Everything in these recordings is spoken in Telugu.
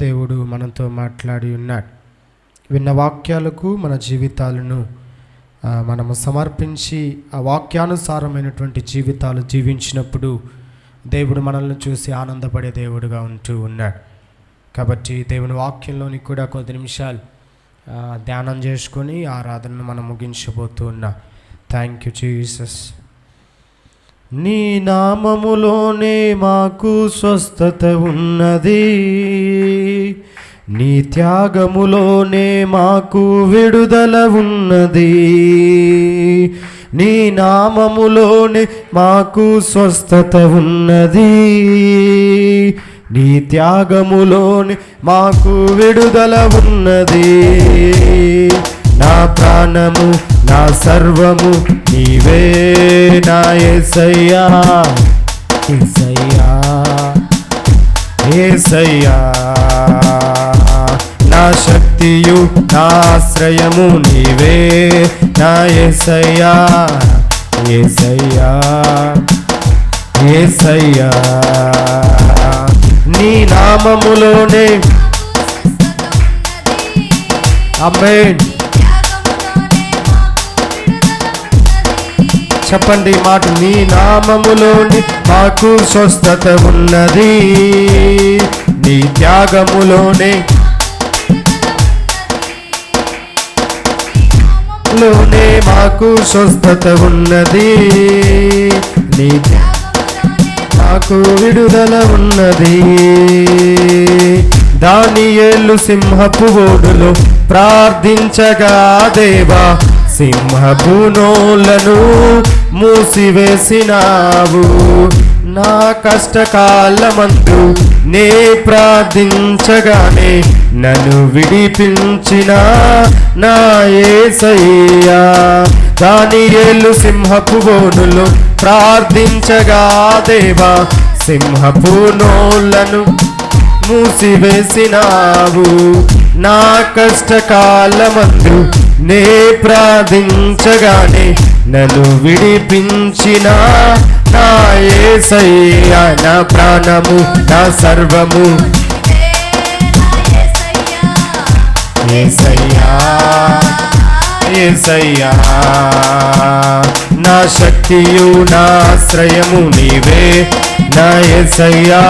దేవుడు మనతో మాట్లాడి ఉన్నాడు. విన్న వాక్యాలకు మన జీవితాలను మనము సమర్పించి ఆ వాక్యానుసారమైనటువంటి జీవితాలు జీవించినప్పుడు దేవుడు మనల్ని చూసి ఆనందపడే దేవుడుగా ఉంటూ ఉన్నాడు. కాబట్టి దేవుని వాక్యంలోని కూడా కొద్ది నిమిషాలు ధ్యానం చేసుకొని ఆరాధనను మనం ముగించబోతూ ఉన్నాం. Thank you Jesus. నీ నామములోనే మాకు స్వస్థత ఉన్నది, నీ త్యాగములోనే మాకు విడుదల ఉన్నది. నీ నామములోనే మాకు స్వస్థత ఉన్నది, నీ త్యాగములోనే మాకు విడుదల ఉన్నది. నా ప్రాణము నా సర్వము నీవే నా యేసయ్యా, యేసయ్యా, యేసయ్యా. నా శక్తియు నా ఆశ్రయము నీవే నా యేసయ్యా, యేసయ్యా, యేసయ్యా. నీ నామములోనే ఆమేన్. చెప్పండి ఈ మాట. నీ నామములోని మాకు స్వస్థత ఉన్నది, నీ త్యాగములోనే మాకు స్వస్థత ఉన్నది, నీ మాకు విడుదల ఉన్నది. దానియేలు సింహపు బోనులో ప్రార్థించగా దేవా సింహపు నోళ్లను మూసివేసినావు. నా కష్టకాలమందు నే ప్రార్థించగానే నన్ను విడిపించిన నా యేసయ్యా. దానియేలు సింహపు బోనులో ప్రార్థించగా దేవా సింహపు నోళ్లను మూసివేసినావు. నా కష్టకాలమందు నే ప్రార్థించగానే నన్ను విడిపించిన నా యేసయ్యా. నా ప్రాణము నా సర్వము యేసయ్యా, యేసయ్యా. నా శక్తియు నా ఆశ్రయము నీవే నా యేసయ్యా,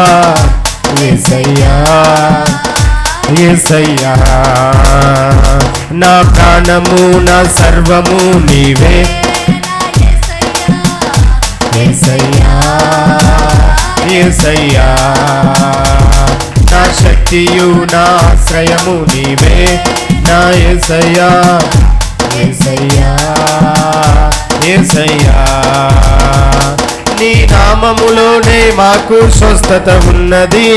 యేసయ్యా, యేసయ్యా. నా ప్రాణము నా సర్వము నీవే యేసయ్యా, యేసయ్యా. నా శక్తియు నా ఆశ్రయము నీవే నా యేసయ్యా, యేసయ్యా, యేసయ్యా. నీ నామములోనే మాకు స్వస్థత ఉన్నది,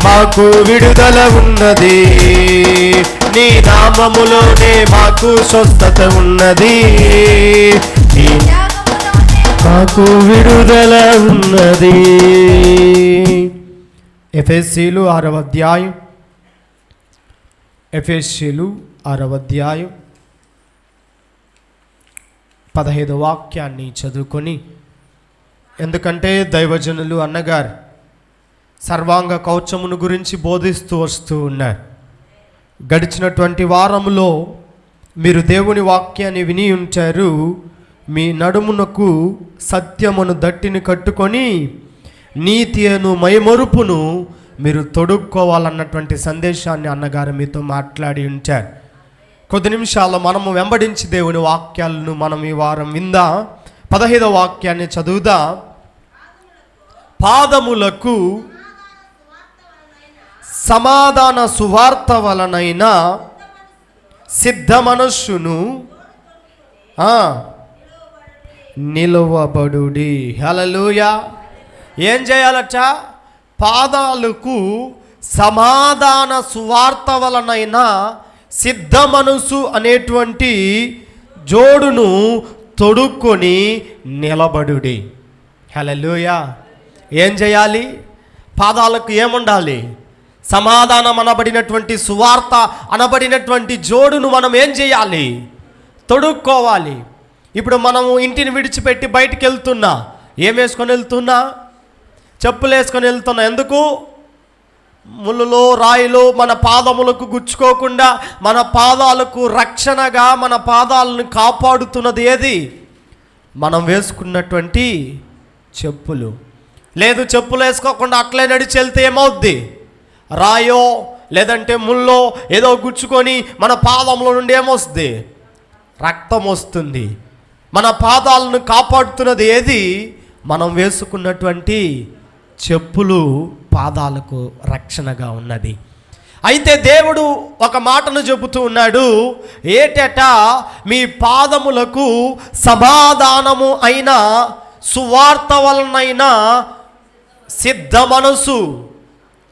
మాకు విడుదల ఉన్నది. నీ నామములోనే మాకు స్వస్థత ఉన్నది, మాకు విడుదల ఉన్నది. ఎఫెసీలు 6వ అధ్యాయం, ఎఫెసీలు 6వ అధ్యాయం 15వ వాక్యాన్ని చదువుకొని, ఎందుకంటే దైవజనులు అన్నగారు సర్వాంగ కవచమును గురించి బోధిస్తూ వస్తూ ఉన్నారు. గడిచినటువంటి వారములో మీరు దేవుని వాక్యాన్ని విని ఉంటారు. మీ నడుమునకు సత్యమును దట్టిని కట్టుకొని నీతి అను మైమరుపును మీరు తొడుక్కోవాలన్నటువంటి సందేశాన్ని అన్నగారు మీతో మాట్లాడి ఉంటారు. కొద్ది నిమిషాల్లో మనము వెంబడించి దేవుని వాక్యాలను మనం ఈ వారం విందా. 15వ వాక్యాన్ని చదువుదా. పాదములకు సమాధాన సువార్త వలనైన సిద్ధ మనస్సును నిలువబడుడి. హల్లెలూయా. ఏం చేయాలట? పాదాలకు సమాధాన సువార్త వలనైన సిద్ధ మనస్సు అనేటువంటి జోడును తొడుక్కొని నిలబడుడి. హల్లెలూయా. ఏం చేయాలి? పాదాలకు ఏముండాలి? సమాధానం అనబడినటువంటి సువార్త అనబడినటువంటి జోడును మనం ఏం చేయాలి? తొడుక్కోవాలి. ఇప్పుడు మనము ఇంటిని విడిచిపెట్టి బయటికి వెళ్తున్నా, ఏం వేసుకొని వెళ్తున్నా? చెప్పులు వేసుకొని వెళ్తున్నాం. ఎందుకు? ముళ్ళులో రాయిలో మన పాదములకు గుచ్చుకోకుండా మన పాదాలకు రక్షణగా మన పాదాలను కాపాడుతున్నది ఏది? మనం వేసుకున్నటువంటి చెప్పులు. లేదు, చెప్పులు వేసుకోకుండా అట్లే నడిచి వెళ్తే ఏమవుద్ది? రాయో లేదంటే ముళ్ళో ఏదో గుచ్చుకొని మన పాదంలో నుండి ఏమొస్తుంది? రక్తం వస్తుంది. మన పాదాలను కాపాడుతున్నది ఏది? మనం వేసుకున్నటువంటి చెప్పులు పాదాలకు రక్షణగా ఉన్నది. అయితే దేవుడు ఒక మాటను చెబుతూ ఉన్నాడు. ఏటట? మీ పాదములకు సమాధానము అయిన సువార్త వలనైనా సిద్ధ మనసు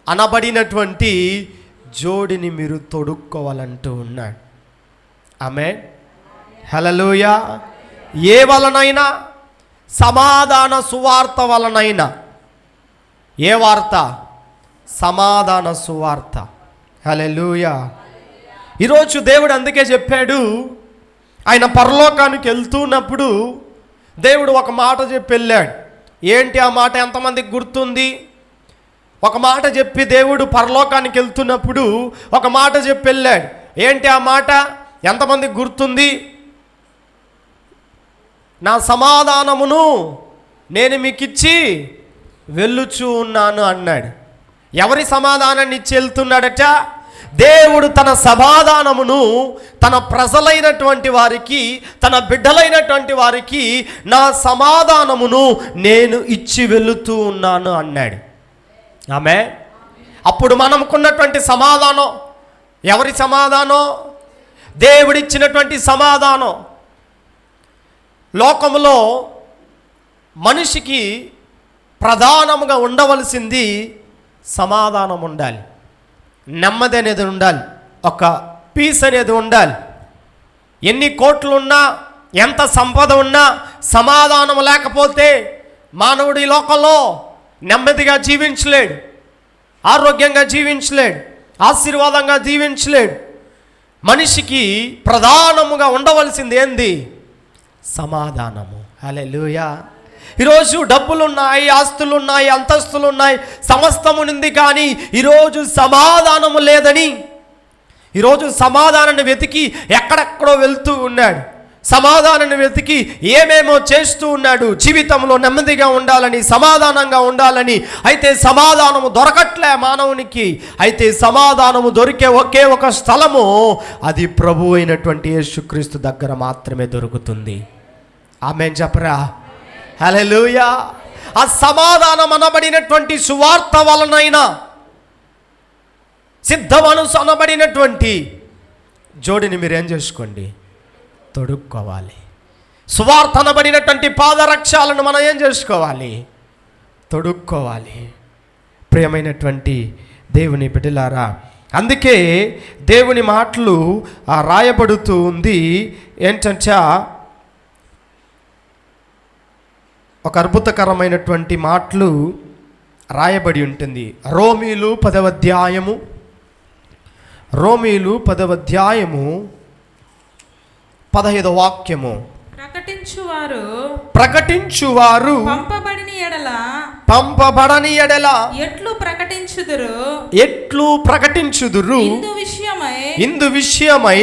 అనబడినటువంటి జోడిని మీరు తొడుక్కోవాలంటూ ఉన్నాడు. ఆమేన్, హల్లెలూయా. ఏ వలనైనా? సమాధాన సువార్త వలనైనా. ఏ వార్త? సమాధాన సువార్త. హల్లెలూయా. ఈరోజు దేవుడు అందుకే చెప్పాడు, ఆయన పరలోకానికి వెళ్తున్నప్పుడు దేవుడు ఒక మాట చెప్పి వెళ్ళాడు. ఏంటి ఆ మాట? ఎంతమందికి గుర్తుంది? ఒక మాట చెప్పి దేవుడు పరలోకానికి వెళ్తున్నప్పుడు ఒక మాట చెప్పి వెళ్ళాడు. ఏంటి ఆ మాట? ఎంతమందికి గుర్తుంది? నా సమాధానమును నేను మీకు ఇచ్చి వెళ్ళుచూ ఉన్నాను అన్నాడు. ఎవరి సమాధానాన్ని ఇచ్చి వెళ్తున్నాడట? దేవుడు తన సమాధానమును తన ప్రజలైనటువంటి వారికి, తన బిడ్డలైనటువంటి వారికి నా సమాధానమును నేను ఇచ్చి వెళుతూ ఉన్నాను అన్నాడు. ఆమె అప్పుడు మనకున్నటువంటి సమాధానం ఎవరి సమాధానం? దేవుడిచ్చినటువంటి సమాధానం. లోకములో మనిషికి ప్రధానముగా ఉండవలసింది సమాధానం ఉండాలి, నెమ్మది అనేది ఉండాలి, ఒక పీస్ అనేది ఉండాలి. ఎన్ని కోట్లు ఉన్నా, ఎంత సంపద ఉన్నా సమాధానం లేకపోతే మానవుడు ఈ లోకంలో నెమ్మదిగా జీవించలేడు, ఆరోగ్యంగా జీవించలేడు, ఆశీర్వాదంగా జీవించలేడు. మనిషికి ప్రధానముగా ఉండవలసింది ఏంది? సమాధానము. హల్లెలూయా. ఈరోజు డబ్బులు ఉన్నాయి, ఆస్తులు ఉన్నాయి, అంతస్తులు ఉన్నాయి, సమస్తము ఉంది. కానీ ఈరోజు సమాధానము లేదని, ఈరోజు సమాధానాన్ని వెతికి ఎక్కడెక్కడో వెళ్తూ ఉన్నాడు. సమాధానాన్ని వెతికి ఏమేమో చేస్తూ ఉన్నాడు. జీవితంలో నెమ్మదిగా ఉండాలని, సమాధానంగా ఉండాలని. అయితే సమాధానము దొరకట్లే మానవునికి. అయితే సమాధానము దొరికే ఒకే ఒక స్థలము, అది ప్రభువు అయినటువంటి యేసుక్రీస్తు దగ్గర మాత్రమే దొరుకుతుంది. ఆమేన్ చెప్పరా? హల్లెలూయా. ఆ సమాధానం అనబడినటువంటి సువార్త వలనైనా, సిద్ధ మనసు అనబడినటువంటి జోడిని మీరేం చేసుకోండి? తొడుక్కోవాలి. సువార్త అనబడినటువంటి పాదరక్షాలను మనం ఏం చేసుకోవాలి? తొడుక్కోవాలి. ప్రియమైనటువంటి దేవుని బిడ్డలారా, అందుకే దేవుని మాటలు రాయబడుతూ ఉంది. ఏంటంటే ఒక అద్భుతకరమైనటువంటి మాటలు రాయబడి ఉంటుంది. రోమీలు 10వ అధ్యాయము, రోమీలు 10వ అధ్యాయము 15వ వాక్యము. ప్రకటించువారు పంపబడని ఎడల ఎట్లు ప్రకటించుదురు? ఇందు విషయమై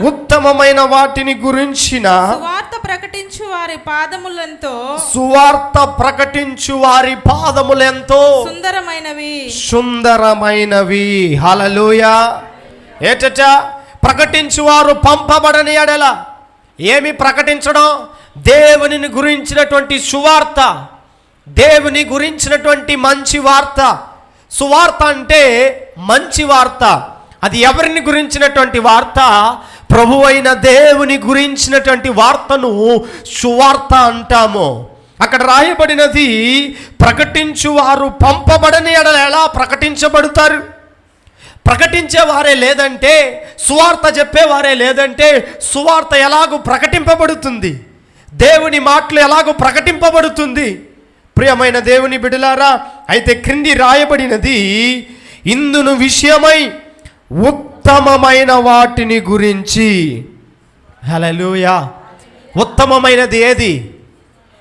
ఉత్తమమైన వాటిని గురించిన సువార్త ప్రకటించు వారి పాదములెంతో సుందరమైనవి. హల్లెలూయా. ఏటట? ప్రకటించువారు పంపబడని ఎడల. ఏమి ప్రకటించడం? దేవునిని గురించినటువంటి సువార్త, దేవుని గురించినటువంటి మంచి వార్త. సువార్త అంటే మంచి వార్త. అది ఎవరిని గురించినటువంటి వార్త? ప్రభు అయిన దేవుని గురించినటువంటి వార్తను సువార్త అంటాము. అక్కడ రాయబడినది, ప్రకటించువారు పంపబడని ఎడల ఎలా ప్రకటించబడతారు? ప్రకటించేవారే లేదంటే, సువార్త చెప్పేవారే లేదంటే సువార్త ఎలాగూ ప్రకటింపబడుతుంది? దేవుని మాటలు ఎలాగూ ప్రకటింపబడుతుంది? ప్రియమైన దేవుని బిడ్డలారా, అయితే క్రింది రాయబడినది, ఇందును విషయమై ఉత్తమమైన వాటిని గురించి. హల్లెలూయా. ఉత్తమమైనది ఏది?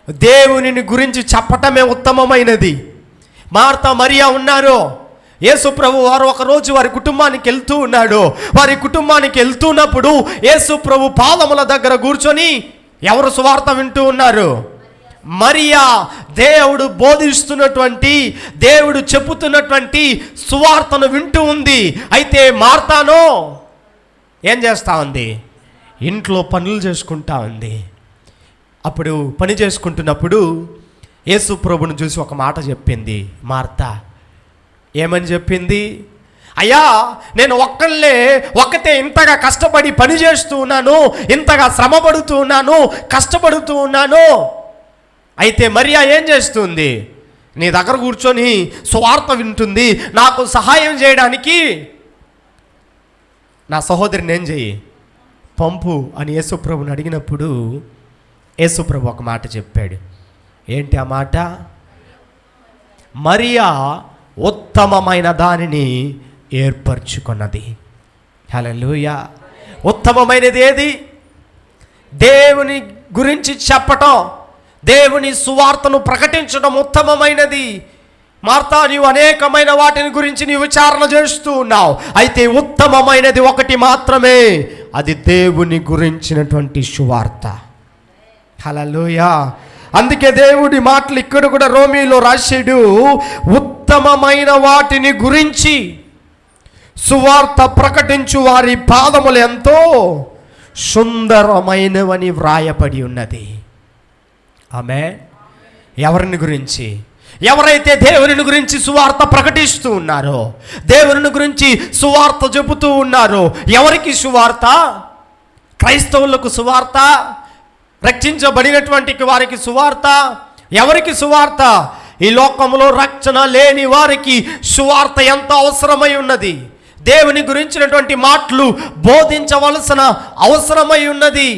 దేవునిని గురించి చెప్పటమే ఉత్తమమైనది. మార్తా మరియా ఉన్నారు. యేసు ప్రభు వారు ఒకరోజు వారి కుటుంబానికి వెళ్తూ ఉన్నాడు. వారి కుటుంబానికి వెళ్తున్నప్పుడు యేసు ప్రభు పాదముల దగ్గర కూర్చొని ఎవరు సువార్త వింటూ ఉన్నారు? మరియా. దేవుడు బోధిస్తున్నటువంటి, దేవుడు చెప్పుతున్నటువంటి సువార్తను వింటూ ఉంది. అయితే మార్తానో ఏం చేస్తూ ఉంది? ఇంట్లో పనులు చేసుకుంటా ఉంది. అప్పుడు పని చేసుకుంటున్నప్పుడు యేసు ప్రభుని చూసి ఒక మాట చెప్పింది మార్తా. ఏమని చెప్పింది? అయ్యా, నేను ఒక్కతే ఇంతగా కష్టపడి పని చేస్తూ ఉన్నాను, ఇంతగా శ్రమపడుతూ ఉన్నాను, కష్టపడుతూ ఉన్నాను. అయితే మరియా ఏం చేస్తుంది? నీ దగ్గర కూర్చొని సువార్త వింటుంది. నాకు సహాయం చేయడానికి నా సహోదరిని ఏం చెయ్యి, పంపు అని యేసుప్రభుని అడిగినప్పుడు యేసుప్రభు ఒక మాట చెప్పాడు. ఏంటి ఆ మాట? మరియా ఉత్తమమైన దానిని ఏర్పరచుకున్నది. హల్లెలూయా. ఉత్తమమైనది ఏది? దేవుని గురించి చెప్పటం, దేవుని సువార్తను ప్రకటించడం ఉత్తమమైనది. మార్తా, నీవు అనేకమైన వాటిని గురించి నీవు విచారణ చేస్తూ ఉన్నావు. అయితే ఉత్తమమైనది ఒకటి మాత్రమే, అది దేవుని గురించినటువంటి సువార్త. హల్లెలూయా. అందుకే దేవుడి మాటలు ఇక్కడ కూడా రోమీలో రాశాడు, ఉత్తమమైన వాటిని గురించి సువార్త ప్రకటించు వారి పాదములు ఎంతో సుందరమైనవని వ్రాయబడి ఉన్నది. ఆమేన్. ఎవరిని గురించి? ఎవరైతే దేవుని గురించి సువార్త ప్రకటిస్తూ ఉన్నారో, దేవుని గురించి సువార్త చెబుతూ ఉన్నారో. ఎవరికి సువార్త? క్రైస్తవులకు సువార్త, రక్షించబడినటువంటి వారికి సువార్త. ఎవరికి సువార్త? ఈ లోకంలో రక్షణ లేని వారికి సువార్త ఎంత అవసరమై ఉన్నది. దేవుని గురించినటువంటి మాటలు బోధించవలసిన అవసరమై ఉన్నది.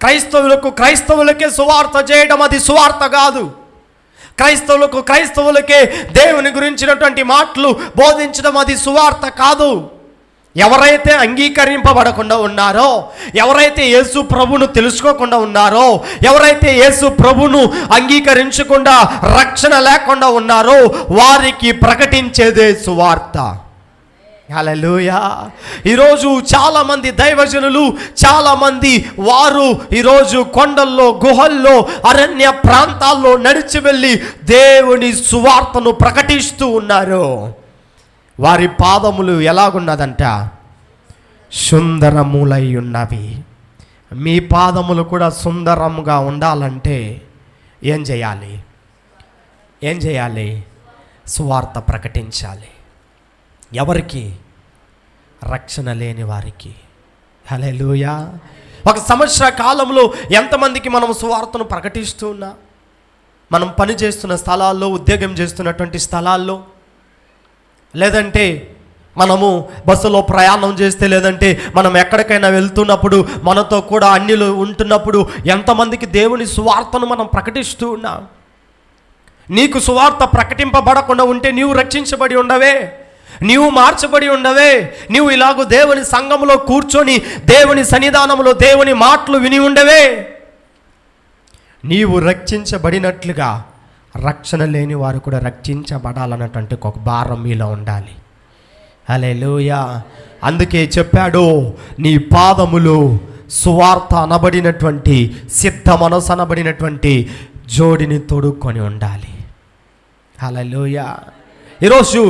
క్రైస్తవులకే సువార్త చేయడం అది సువార్త కాదు. క్రైస్తవులకే దేవుని గురించినటువంటి మాటలు బోధించడం అది సువార్త కాదు. ఎవరైతే అంగీకరింపబడకుండా ఉన్నారో, ఎవరైతే యేసు ప్రభును తెలుసుకోకుండా ఉన్నారో, ఎవరైతే యేసు ప్రభును అంగీకరించకుండా రక్షణ లేకుండా ఉన్నారో, వారికి ప్రకటించేదే సువార్త. హల్లెలూయా. ఈరోజు చాలామంది దైవజనులు, చాలామంది వారు ఈరోజు కొండల్లో, గుహల్లో, అరణ్య ప్రాంతాల్లో నడిచి వెళ్ళి దేవుని సువార్తను ప్రకటిస్తూ ఉన్నారు. వారి పాదములు ఎలాగున్నదంట? సుందరములై ఉన్నవి. మీ పాదములు కూడా సుందరముగా ఉండాలంటే ఏం చేయాలి? సువార్త ప్రకటించాలి. ఎవరికి? రక్షణ లేని వారికి. హల్లెలూయా. ఒక సంవత్సర కాలంలో ఎంతమందికి మనం సువార్తను ప్రకటిస్తూ ఉన్నా? మనం పని చేస్తున్న స్థలాల్లో, ఉద్యోగం చేస్తున్నటువంటి స్థలాల్లో, లేదంటే మనము బస్సులో ప్రయాణం చేస్తే, లేదంటే మనం ఎక్కడికైనా వెళ్తున్నప్పుడు, మనతో కూడా అన్యులు ఉంటున్నప్పుడు ఎంతమందికి దేవుని సువార్తను మనం ప్రకటిస్తూ ఉన్నాం? నీకు సువార్త ప్రకటింపబడకుండా ఉంటే నీవు రక్షించబడి ఉండవే, నీవు మార్చబడి ఉండవే. నీవు ఇలాగూ దేవుని సంఘములో కూర్చొని దేవుని సన్నిధానంలో దేవుని మాటలు విని ఉండవే. నీవు రక్షించబడినట్లుగా రక్షణ లేని వారు కూడా రక్షించబడాలన్నటువంటి ఒక భారం మీలో ఉండాలి. హల్లెలూయా. అందుకే చెప్పాడు, నీ పాదములు సువార్త అనబడినటువంటి, సిద్ధ మనసు అనబడినటువంటి జోడిని తొడుక్కొని ఉండాలి. హల్లెలూయా. ఈరోజు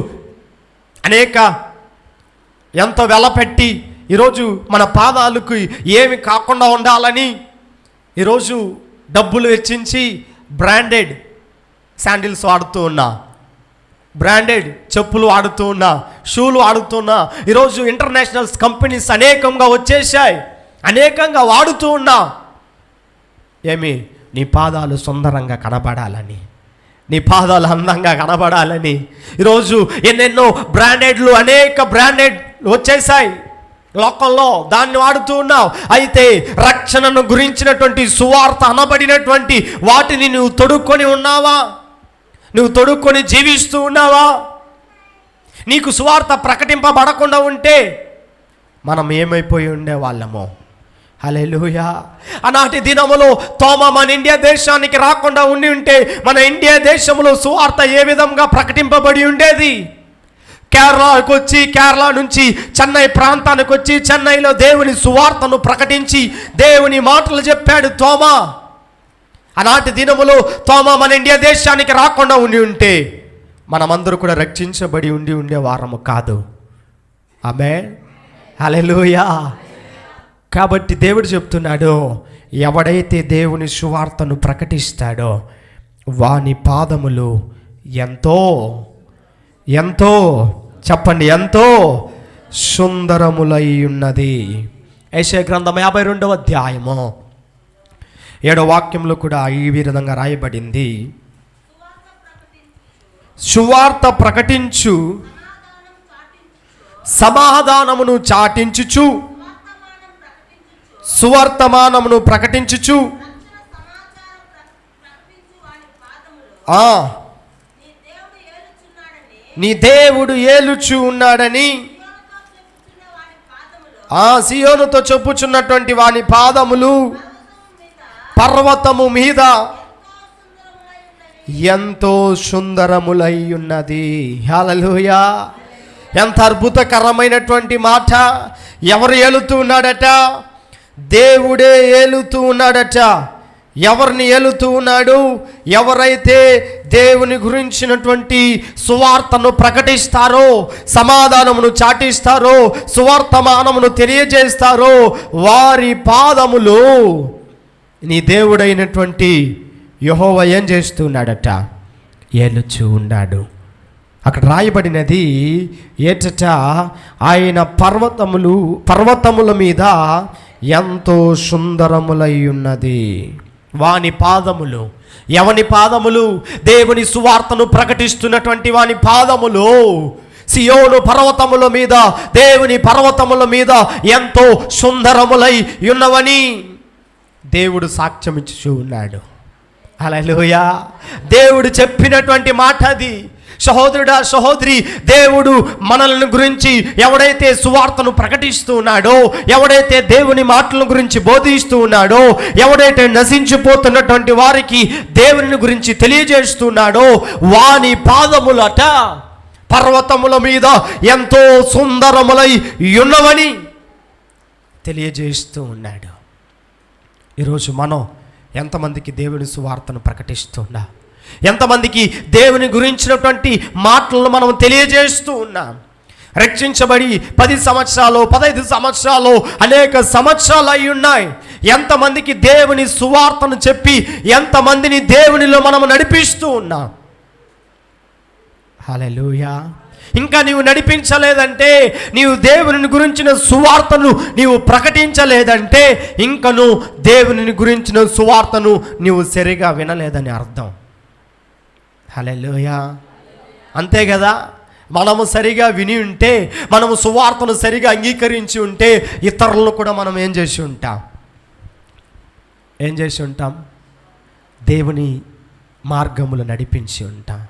ఎంతో వెలపెట్టి ఈరోజు మన పాదాలకు ఏమి కాకుండా ఉండాలని ఈరోజు డబ్బులు వెచ్చించి బ్రాండెడ్ శాండిల్స్ వాడుతూ ఉన్నా, బ్రాండెడ్ చెప్పులు వాడుతూ ఉన్నా, షూలు వాడుతూ ఉన్నా. ఈరోజు ఇంటర్నేషనల్ కంపెనీస్ అనేకంగా వచ్చేసాయి, అనేకంగా వాడుతూ ఉన్నా. ఏమి? నీ పాదాలు సుందరంగా కనబడాలని, నీ పాదాలు అందంగా కనబడాలని ఈరోజు ఎన్నెన్నో బ్రాండెడ్లు, అనేక బ్రాండెడ్ వచ్చేసాయి లోకంలో, దాన్ని వాడుతూ ఉన్నావు. అయితే రక్షణను గురించినటువంటి సువార్త అనబడినటువంటి వాటిని నువ్వు తొడుక్కొని ఉన్నావా? నువ్వు తొడుక్కొని జీవిస్తూ ఉన్నావా? నీకు సువార్త ప్రకటింపబడకుండా ఉంటే మనం ఏమైపోయి ఉండేవాళ్ళమో. హల్లెలూయా. ఆనాటి దినములో తోమా మన ఇండియా దేశానికి రాకుండా ఉండి ఉంటే మన ఇండియా దేశంలో సువార్త ఏ విధంగా ప్రకటింపబడి ఉండేది? కేరళకు వచ్చి, కేరళ నుంచి చెన్నై ప్రాంతానికి వచ్చి, చెన్నైలో దేవుని సువార్తను ప్రకటించి దేవుని మాటలు చెప్పాడు తోమా. ఆనాటి దినములో తోమా మన ఇండియా దేశానికి రాకుండా ఉండి ఉంటే మనమందరూ కూడా రక్షించబడి ఉండేవారము కాదు. ఆమేన్, హల్లెలూయా. కాబట్టి దేవుడు చెప్తున్నాడు, ఎవడైతే దేవుని సువార్తను ప్రకటిస్తాడో వాని పాదములు ఎంతో ఎంతో చెప్పండి, ఎంతో సుందరములై ఉన్నది. యెషయా గ్రంథం 52వ అధ్యాయము 7వ వాక్యంలో కూడా ఈ విధంగా రాయబడింది, సువార్త ప్రకటించు, సమాధానమును చాటించుచు, సువర్తమానమును ప్రకటించుచు, నీ దేవుడు ఏలుచు ఉన్నాడని సియోనుతో చెప్పుచున్నటువంటి వాని పాదములు పర్వతము మీద ఎంతో సుందరములై ఉన్నది. హల్లెలూయా. ఎంత అద్భుతకరమైనటువంటి మాట. ఎవరు ఏలుతూ ఉన్నాడట? దేవుడే ఏలుతూ ఉన్నాడట. ఎవరిని ఏలుతూ ఉన్నాడు? ఎవరైతే దేవుని గురించినటువంటి సువార్తను ప్రకటిస్తారో, సమాధానమును చాటిస్తారో, సువార్తమానమును తెలియజేస్తారో వారి పాదములు నీ దేవుడైనటువంటి యెహోవా ఏం చేస్తున్నాడట? ఏలుచూ ఉన్నాడు. అక్కడ రాయబడినది ఏటట? ఆయన పర్వతముల మీద ఎంతో సుందరములై ఉన్నది వాని పాదములు. ఎవని పాదములు? దేవుని సువార్తను ప్రకటిస్తున్నటువంటి వాని పాదములు సియోను పర్వతముల మీద, దేవుని పర్వతముల మీద ఎంతో సుందరములై ఉన్నవని దేవుడు సాక్ష్యం ఇచ్చుచూ ఉన్నాడు. హల్లెలూయా. దేవుడు చెప్పినటువంటి మాట అది. సహోదరుడా, సహోదరి, దేవుడు మనల్ని గురించి ఎవడైతే సువార్తను ప్రకటిస్తూ ఉన్నాడో, ఎవడైతే దేవుని మాటల గురించి బోధిస్తూ ఉన్నాడో, ఎవడైతే నశించిపోతున్నటువంటి వారికి దేవుని గురించి తెలియజేస్తున్నాడో వాని పాదములట పర్వతముల మీద ఎంతో సుందరములై ఉన్నవని తెలియజేస్తూ ఉన్నాడు. ఈరోజు మనం ఎంతమందికి దేవుని సువార్తను ప్రకటిస్తున్నా? ఎంతమందికి దేవుని గురించినటువంటి మాటలను మనం తెలియజేస్తూ ఉన్నాం? రక్షించబడి 10 సంవత్సరాలు, 15 సంవత్సరాలు, అనేక సంవత్సరాలు అయి ఉన్నాయి. ఎంతమందికి దేవుని సువార్తను చెప్పి ఎంతమందిని దేవునిలో మనం నడిపిస్తూ ఉన్నాం? హల్లెలూయా. ఇంకా నీవు నడిపించలేదంటే, నీవు దేవుని గురించిన సువార్తను నీవు ప్రకటించలేదంటే, ఇంకను దేవుని గురించిన సువార్తను నీవు సరిగా వినలేదని అర్థం. హల్లెలూయా. అంతే కదా? మనము సరిగా విని ఉంటే, మనము సువార్తను సరిగా అంగీకరించి ఉంటే ఇతరులను కూడా మనం ఏం చేసి ఉంటాం? దేవుని మార్గములు నడిపించి ఉంటాం.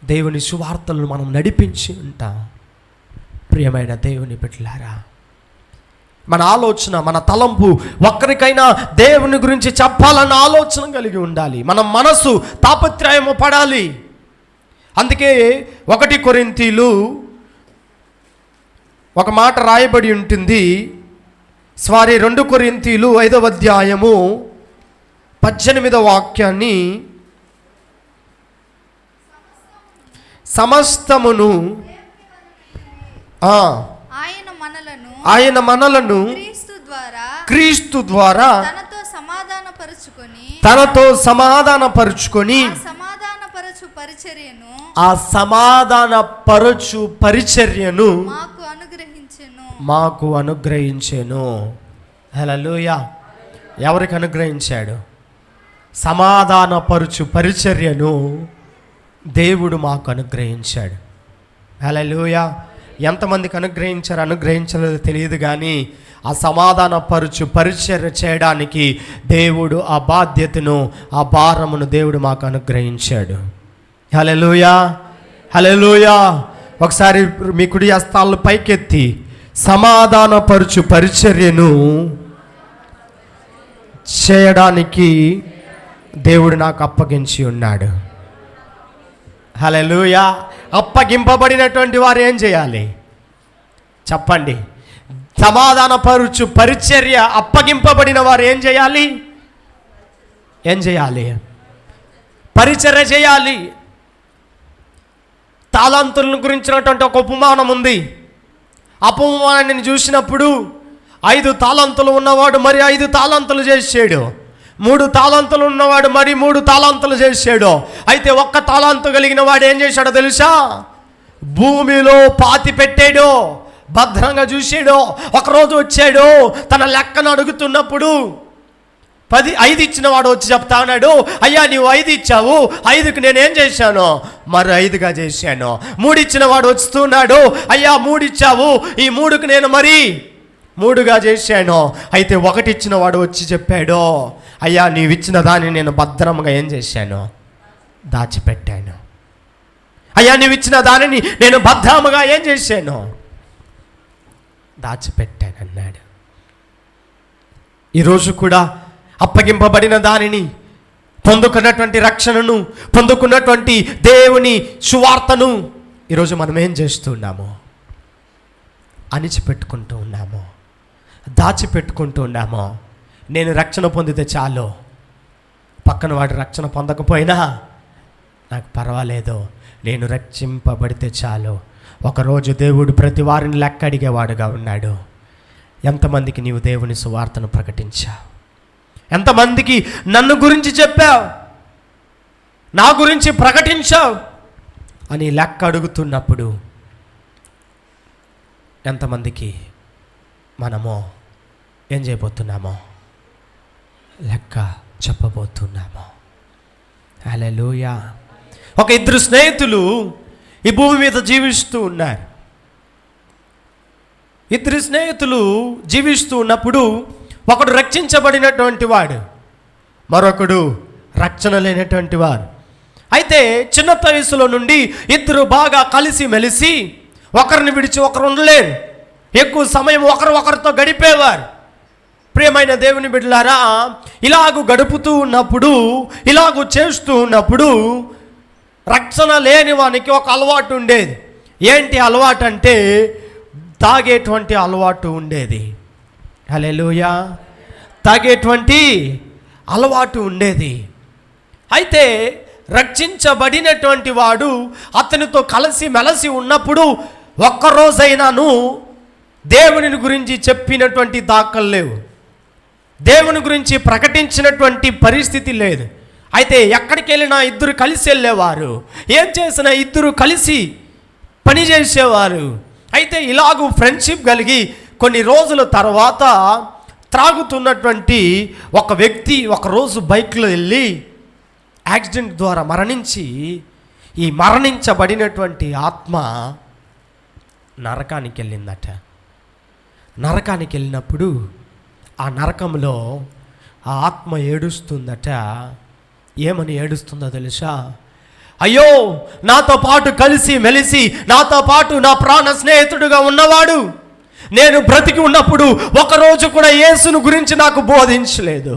దేవుని సువార్తలను మనం నడిపించి ఉంటాం. ప్రియమైన దేవుని బిడ్డలారా, మన ఆలోచన, మన తలంపు ఒక్కరికైనా దేవుని గురించి చెప్పాలన్న ఆలోచన కలిగి ఉండాలి. మన మనసు తాపత్రయము పడాలి. అందుకే 1 కొరింథీలు ఒక మాట రాయబడి ఉంటుంది. 2 కొరింథీలు 5వ అధ్యాయము 18వ వాక్యాన్ని, సమస్తమును ఆయన మనలను క్రీస్తు ద్వారా తనతో సమాధానపరుచుకొని ఆ సమాధానపరచు పరిచర్యను మాకు అనుగ్రహించెను. హల్లెలూయా. ఎవరికి అనుగ్రహించాడు? సమాధానపరచు పరిచర్యను దేవుడు మాకు అనుగ్రహించాడు. హల్లెలూయా. ఎంతమందికి అనుగ్రహించలేదో తెలియదు, కానీ ఆ సమాధానపరచు పరిచర్య చేయడానికి దేవుడు ఆ బాధ్యతను, ఆ భారమును దేవుడు మాకు అనుగ్రహించాడు. హల్లెలూయా, హల్లెలూయా. ఒకసారి మీ కుడి హస్తాలను పైకెత్తి, సమాధానపరచు పరిచర్యను చేయడానికి దేవుడు నాకు అప్పగించి ఉన్నాడు. హల్లెలూయా. అప్పగింపబడినటువంటి వారు ఏం చేయాలి చెప్పండి? సమాధానపరుచు పరిచర్య అప్పగింపబడిన వారు ఏం చేయాలి? పరిచర్య చేయాలి. తాళంతులను గురించినటువంటి ఒక ఉపమానం ఉంది. ఉపమానాన్ని చూసినప్పుడు 5 తాళంతులు ఉన్నవాడు మరి 5 తాళంతులు చేసాడు. 3 తాళంతులు ఉన్నవాడు మరి 3 తాళంతులు చేసాడు. అయితే 1 తాళంతు కలిగిన వాడు ఏం చేశాడో తెలుసా? భూమిలో పాతి పెట్టాడు, భద్రంగా చూసాడు. ఒకరోజు వచ్చాడు, తన లెక్కను అడుగుతున్నప్పుడు 5 ఇచ్చిన వాడు వచ్చి చెప్తా ఉన్నాడు, అయ్యా నీవు 5 ఇచ్చావు, 5కి నేనేం చేశాను? మరి 5గా చేశాను. 3 ఇచ్చిన వాడు వస్తున్నాడు, అయ్యా 3 ఇచ్చావు, ఈ 3కి నేను మరి 3గా చేశాను. అయితే 1 ఇచ్చిన వాడు వచ్చి చెప్పాడు, అయ్యా నీవు ఇచ్చిన దాన్ని నేను భద్రంగా ఏం చేశాను? దాచిపెట్టాను. అయ్యా నీవు ఇచ్చిన దానిని నేను భద్రముగా ఏం చేశాను? దాచిపెట్టాను అన్నాడు. ఈరోజు కూడా అప్పగింపబడిన దానిని, పొందుకున్నటువంటి రక్షణను, పొందుకున్నటువంటి దేవుని సువార్తను ఈరోజు మనం ఏం చేస్తున్నాము? అణిచిపెట్టుకుంటూ ఉన్నాము, దాచిపెట్టుకుంటూ ఉన్నాము. నేను రక్షణ పొందితే చాలు, పక్కన వాడు రక్షణ పొందకపోయినా నాకు పర్వాలేదు, నేను రక్షింపబడితే చాలు. ఒకరోజు దేవుడు ప్రతి వారిని లెక్క అడిగేవాడుగా ఉన్నాడు. ఎంతమందికి నీవు దేవుని సువార్తను ప్రకటించావు? ఎంతమందికి నన్ను గురించి చెప్పావు, నా గురించి ప్రకటించావు అని లెక్క అడుగుతున్నప్పుడు ఎంతమందికి మనము ఏం చేయబోతున్నామో లెక్క చెప్పబోతున్నామో. హల్లెలూయా. ఒక 2 స్నేహితులు ఈ భూమి మీద జీవిస్తూ ఉన్నారు. 2 స్నేహితులు జీవిస్తూ ఉన్నప్పుడు ఒకడు రక్షించబడినటువంటి వాడు, మరొకడు రక్షణ లేనటువంటి వాడు. అయితే చిన్న వయసులో నుండి 2 బాగా కలిసి మెలిసి ఒకరిని విడిచి ఒకరు ఉండలేరు. ఎక్కువ సమయం ఒకరితో గడిపేవారు. ప్రియమైన దేవుని బిడ్డలారా, ఇలాగూ గడుపుతూ ఉన్నప్పుడు, ఇలాగూ చేస్తూ ఉన్నప్పుడు రక్షణ లేని వానికి ఒక అలవాటు ఉండేది. ఏంటి అలవాటు అంటే తాగేటువంటి అలవాటు ఉండేది. హల్లెలూయా. తాగేటువంటి అలవాటు ఉండేది. అయితే రక్షించబడినటువంటి వాడు అతనితో కలిసి మెలసి ఉన్నప్పుడు ఒక్కరోజైనాను దేవుని గురించి చెప్పినటువంటి దాఖలు లేవు, దేవుని గురించి ప్రకటించినటువంటి పరిస్థితి లేదు. అయితే ఎక్కడికి వెళ్ళినా 2 కలిసి వెళ్ళేవారు, ఏం చేసినా 2 కలిసి పని చేసేవారు. అయితే ఇలాగూ ఫ్రెండ్షిప్ కలిగి కొన్ని రోజుల తర్వాత త్రాగుతున్నటువంటి ఒక వ్యక్తి ఒకరోజు బైక్లో వెళ్ళి యాక్సిడెంట్ ద్వారా మరణించి, ఈ మరణించబడినటువంటి ఆత్మ నరకానికి వెళ్ళిందట. నరకానికి వెళ్ళినప్పుడు ఆ నరకంలో ఆ ఆత్మ ఏడుస్తుందట. ఏమని ఏడుస్తుందో తెలుసా? అయ్యో, నాతో పాటు కలిసి మెలిసి నాతో పాటు నా ప్రాణ స్నేహితుడుగా ఉన్నవాడు నేను బ్రతికి ఉన్నప్పుడు ఒకరోజు కూడా యేసును గురించి నాకు బోధించలేదు,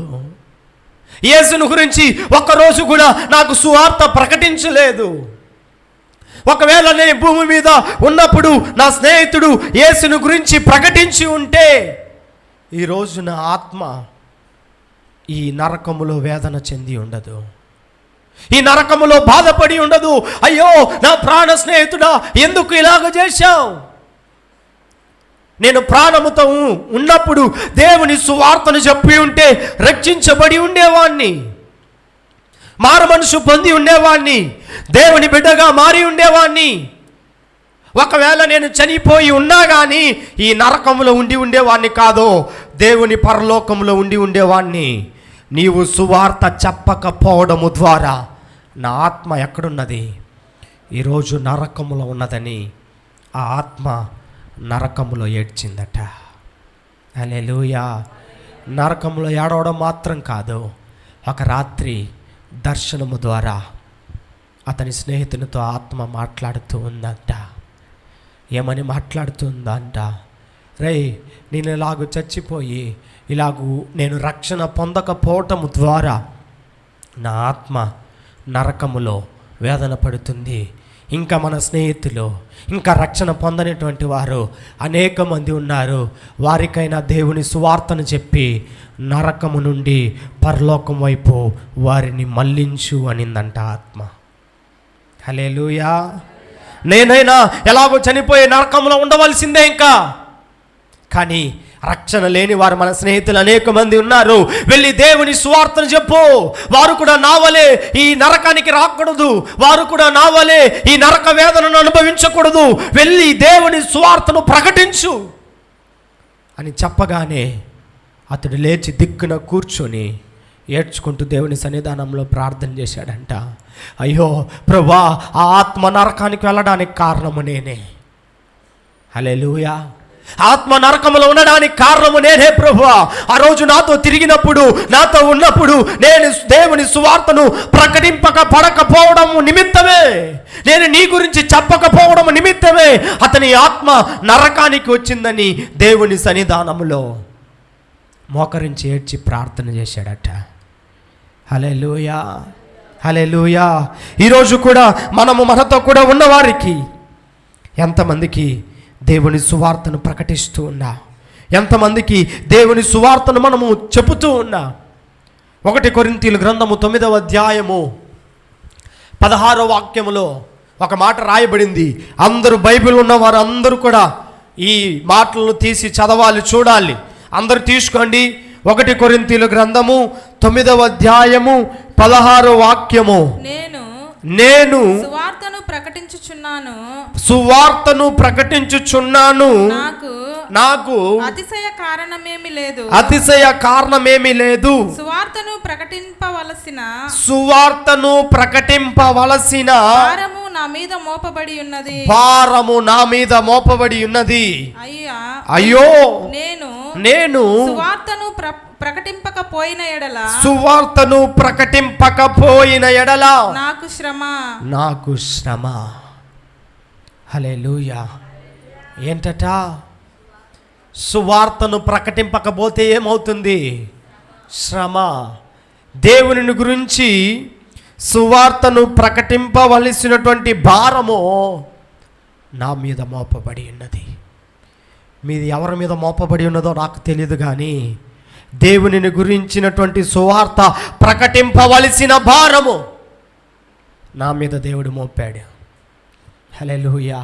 యేసును గురించి ఒక్కరోజు కూడా నాకు సువార్త ప్రకటించలేదు. ఒకవేళ నేను భూమి మీద ఉన్నప్పుడు నా స్నేహితుడు యేసును గురించి ప్రకటించి ఉంటే ఈరోజు నా ఆత్మ ఈ నరకములో వేదన చెంది ఉండదు, ఈ నరకములో బాధపడి ఉండదు. అయ్యో నా ప్రాణ స్నేహితుడా, ఎందుకు ఇలాగ చేశావు? నేను ప్రాణముతో ఉన్నప్పుడు దేవుని సువార్తను చెప్పి ఉంటే రక్షించబడి ఉండేవాణ్ణి, మారు మనసు పొంది ఉండేవాణ్ణి, దేవుని బిడ్డగా మారి ఉండేవాణ్ణి. ఒకవేళ నేను చనిపోయి ఉన్నా కానీ ఈ నరకంలో ఉండి ఉండేవాణ్ణి కాదు, దేవుని పరలోకంలో ఉండి ఉండేవాణ్ణి. నీవు సువార్త చెప్పకపోవడము ద్వారా నా ఆత్మ ఎక్కడున్నది? ఈరోజు నరకములో ఉన్నదని ఆ ఆత్మ నరకములో ఏడ్చిందట. హల్లెలూయా. నరకములో ఏడవడం మాత్రం కాదు, ఒక రాత్రి దర్శనము ద్వారా అతని స్నేహితునితో ఆత్మ మాట్లాడుతూ ఉందంట. ఏమని మాట్లాడుతుందంట? రేయ్, నేను ఇలాగూ చచ్చిపోయి నేను రక్షణ పొందకపోవటం ద్వారా నా ఆత్మ నరకములో వేదన పడుతుంది. ఇంకా మన స్నేహితులు, ఇంకా రక్షణ పొందనటువంటి వారు అనేక మంది ఉన్నారు. వారికైనా దేవుని సువార్తను చెప్పి నరకము నుండి పరలోకం వైపు వారిని మళ్ళించు అనిందంట ఆత్మ. హల్లెలూయా. నేనైనా ఎలాగో చనిపోయే నరకంలో ఉండవలసిందే ఇంకా. కానీ రక్షణ లేని వారు మన స్నేహితులు అనేక మంది ఉన్నారు. వెళ్ళి దేవుని సువార్తను చెప్పు. వారు కూడా నావలే ఈ నరకానికి రాకూడదు, వారు కూడా నావలే ఈ నరక వేదనను అనుభవించకూడదు. వెళ్ళి దేవుని సువార్తను ప్రకటించు అని చెప్పగానే అతడు లేచి దిక్కున కూర్చొని ఏడ్చుకుంటూ దేవుని సన్నిధానంలో ప్రార్థన చేశాడంట. అయ్యో ప్రభువా, ఆ ఆత్మ నరకానికి వెళ్ళడానికి కారణము నేనే. హల్లెలూయా. ఆత్మ నరకములో ఉండడానికి కారణము నేనే ప్రభువా. ఆ రోజు నాతో తిరిగినప్పుడు, నాతో ఉన్నప్పుడు నేను దేవుని సువార్తను పడకపోవడం నిమిత్తమే, నేను నీ గురించి చెప్పకపోవడం నిమిత్తమే అతని ఆత్మ నరకానికి వచ్చిందని దేవుని సన్నిధానములో మోకరించి ఏడ్చి ప్రార్థన చేశాడట. హల్లెలూయా, హల్లెలూయా. ఈరోజు కూడా మనతో కూడా ఉన్నవారికి ఎంతమందికి దేవుని సువార్తను ప్రకటిస్తూ ఉన్నా, ఎంతమందికి దేవుని సువార్తను మనము చెబుతూ ఉన్నా. 1 కొరింథీయుల గ్రంథము 9వ అధ్యాయము 16వ వాక్యములో ఒక మాట రాయబడింది. అందరూ బైబిల్ ఉన్నవారు అందరూ కూడా ఈ మాటలను తీసి చదవాలి, చూడాలి. అందరూ తీసుకోండి. 1 కొరింథీయుల గ్రంథము 9వ అధ్యాయము 16వ వాక్యము. నేను ప్రకటించుచున్నాను, నాకు అతిశయ కారణమేమి లేదు. సువార్తను ప్రకటింపవలసిన భారము నా మీద మోపబడి ఉన్నది. అయ్యో, నేను సువార్తను ప్రకటింపకపోయిన ఎడల నాకు శ్రమ. హల్లెలూయా. ఏంటట? సువార్తను ప్రకటింపకపోతే ఏమవుతుంది? శ్రమ. దేవుని గురించి సువార్తను ప్రకటింపవలసినటువంటి భారము నా మీద మోపబడి ఉన్నది. మీది ఎవరి మీద మోపబడి ఉన్నదో నాకు తెలియదు, కానీ దేవునిని గురించినటువంటి సువార్త ప్రకటింపవలసిన భారము నా మీద దేవుడు మోపాడు. హల్లెలూయా.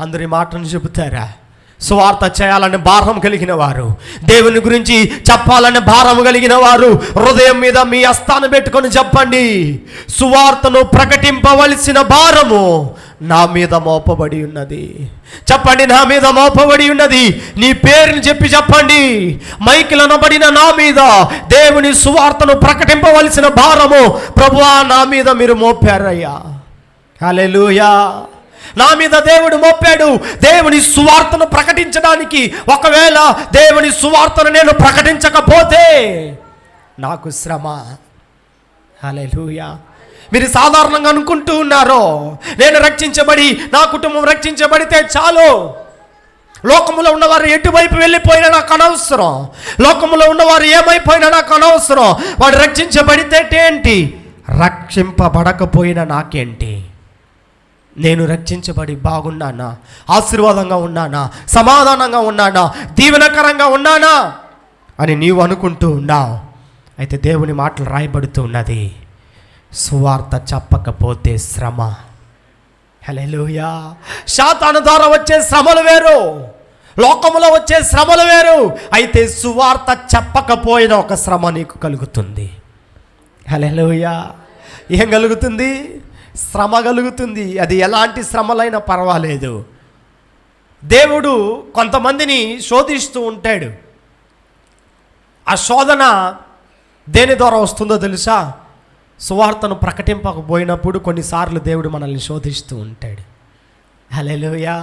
అందరి మాటను చెబుతారా? సువార్త చేయాలని భారం కలిగిన వారు, దేవుని గురించి చెప్పాలని భారం కలిగిన వారు హృదయం మీద మీ హస్తాన్ని పెట్టుకొని చెప్పండి, సువార్తను ప్రకటింపవలసిన భారము నా మీద మోపబడి ఉన్నది. చెప్పండి, నా మీద మోపబడి ఉన్నది. నీ పేరుని చెప్పండి. మైకిల్ అనబడిన నా మీద దేవుని సువార్తను ప్రకటింపవలసిన భారము ప్రభువా నా మీద మీరు మోపారయ్యా. హల్లెలూయా. నా మీద దేవుడు మోపాడు దేవుని సువార్తను ప్రకటించడానికి. ఒకవేళ దేవుని సువార్తను నేను ప్రకటించకపోతే నాకు శ్రమ. హల్లెలూయా. మీరు సాధారణంగా అనుకుంటూ ఉన్నారో, నేను రక్షించబడి నా కుటుంబం రక్షించబడితే చాలు, లోకములో ఉన్నవారు ఎటువైపు వెళ్ళిపోయినా నాకు అనవసరం, లోకములో ఉన్నవారు ఏమైపోయినా నాకు అనవసరం, వాడు రక్షించబడితే ఏంటి, రక్షింపబడకపోయినా నాకేంటి, నేను రక్షించబడి బాగున్నానా, ఆశీర్వాదంగా ఉన్నానా, సమాధానంగా ఉన్నానా, దీవెనకరంగా ఉన్నానా అని నీవు అనుకుంటూ ఉన్నావు. అయితే దేవుని మాటలు రాయబడుతూ ఉన్నది, సువార్త చెప్పకపోతే శ్రమ. హల్లెలూయా. సాతాను ద్వారా వచ్చే శ్రమలు వేరు, లోకములో వచ్చే శ్రమలు వేరు. అయితే సువార్త చెప్పకపోయిన ఒక శ్రమ నీకు కలుగుతుంది. హల్లెలూయా. ఏం కలుగుతుంది? శ్రమ కలుగుతుంది. అది ఎలాంటి శ్రమలైనా పర్వాలేదు. దేవుడు కొంతమందిని శోధిస్తూ ఉంటాడు. ఆ శోధన దేని ద్వారా వస్తుందో తెలుసా? సువార్తను ప్రకటింపకపోయినప్పుడు కొన్నిసార్లు దేవుడు మనల్ని శోధిస్తూ ఉంటాడు. హల్లెలూయా.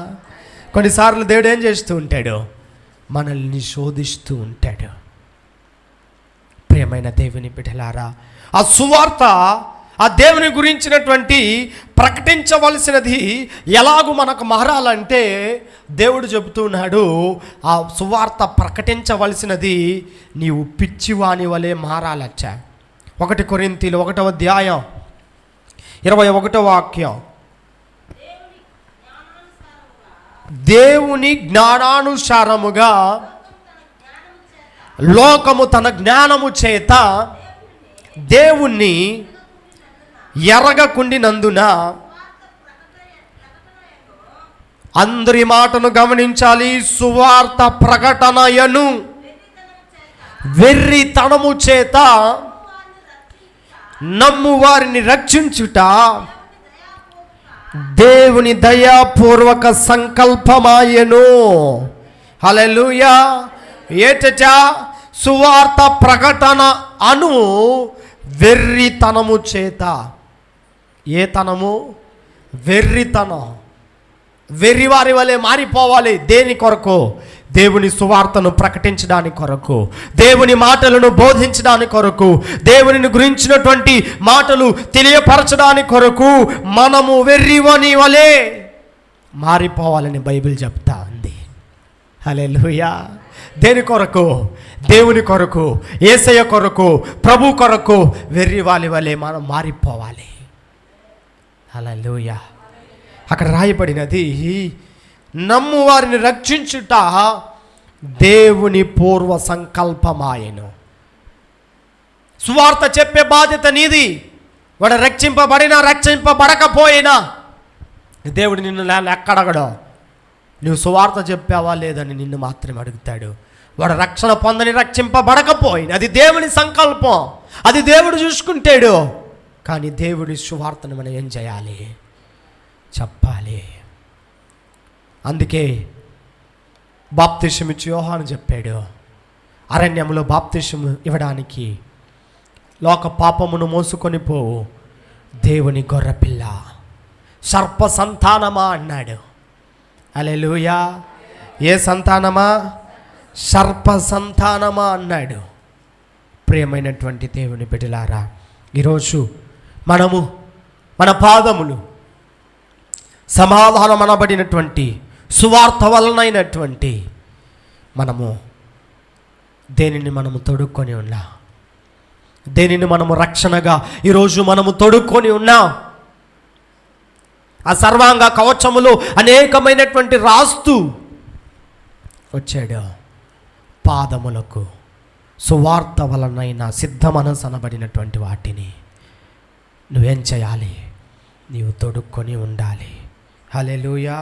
కొన్నిసార్లు దేవుడు ఏం చేస్తూ ఉంటాడు? మనల్ని శోధిస్తూ ఉంటాడు. ప్రియమైన దేవుని బిడ్డలారా, ఆ సువార్త ఆ దేవుని గురించినటువంటి ప్రకటించవలసినది ఎలాగూ మనకు మారాలంటే దేవుడు చెబుతున్నాడు, ఆ సువార్త ప్రకటించవలసినది నీవు పిచ్చివాని వలె మారాలచ్చ. 1 కొరింథీయులు 1వ అధ్యాయం 21వ వాక్యం. దేవుని జ్ఞానానుసారముగా లోకము తన జ్ఞానము చేత దేవుణ్ణి ఎరగకుండినందున, అందరి మాటను గమనించాలి, సువార్త ప్రకటనయను వెర్రితనము చేత నమ్ము వారిని రక్షించుట దేవుని దయాపూర్వక సంకల్పమాయెను. హల్లెలూయా. ఏటట సువార్త ప్రకటన అను వెర్రితనము చేత. ఏ తనము? వెర్రితనం. వెర్రివారి వలె మారిపోవాలి. దేని కొరకు? దేవుని సువార్తను ప్రకటించడానికి కొరకు, దేవుని మాటలను బోధించడానికి కొరకు, దేవుని గురించినటువంటి మాటలు తెలియపరచడానికి కొరకు మనము వెర్రివాని వలె మారిపోవాలని బైబిల్ చెప్తా ఉంది. హల్లెలూయా. దేని కొరకు? దేవుని కొరకు, యేసయ్య కొరకు, ప్రభు కొరకు వెర్రివాని వలె మనం మారిపోవాలి. హల్లెలూయా. అక్కడ రాయబడినది, నమ్ము వారిని రక్షించుట దేవుని పూర్వ సంకల్పమాయెను. సువార్త చెప్పే బాధ్యత నీది. వాడు రక్షింపబడినా రక్షింపబడకపోయినా దేవుడు నిన్ను ఎక్కడగడో, నువ్వు సువార్త చెప్పావా లేదని నిన్ను మాత్రమే అడుగుతాడు. వాడు రక్షణ పొందని రక్షింపబడకపోయినా అది దేవుని సంకల్పం, అది దేవుడు చూసుకుంటాడు. కానీ దేవుడి సువార్తను మనం ఏం చేయాలి? చెప్పాలి. అందుకే బాప్తిసం ఇచ్చి యోహాను చెప్పాడు, అరణ్యంలో బాప్తిసం ఇవ్వడానికి లోక పాపమును మోసుకొని పోవు దేవుని గొర్రెపిల్ల, సర్ప సంతానమా అన్నాడు. హల్లెలూయా. ఏ సంతానమా? సర్ప సంతానమా అన్నాడు. ప్రియమైనటువంటి దేవుని బిడ్డలారా, ఈరోజు మనము మన పాదములు సమాధానం అనబడినటువంటి సువార్త వలనైనటువంటి మనము దేనిని మనము తొడుక్కొని ఉన్నాం? దేనిని మనము రక్షణగా ఈరోజు మనము తొడుక్కొని ఉన్నాం? ఆ సర్వాంగ కవచములు అనేకమైనటువంటి రాస్తూ వచ్చాడు. పాదములకు సువార్త వలనైన సిద్ధ మనసు అనబడినటువంటి వాటిని నువ్వేం చేయాలి? నీవు తొడుక్కొని ఉండాలి. హల్లెలూయా.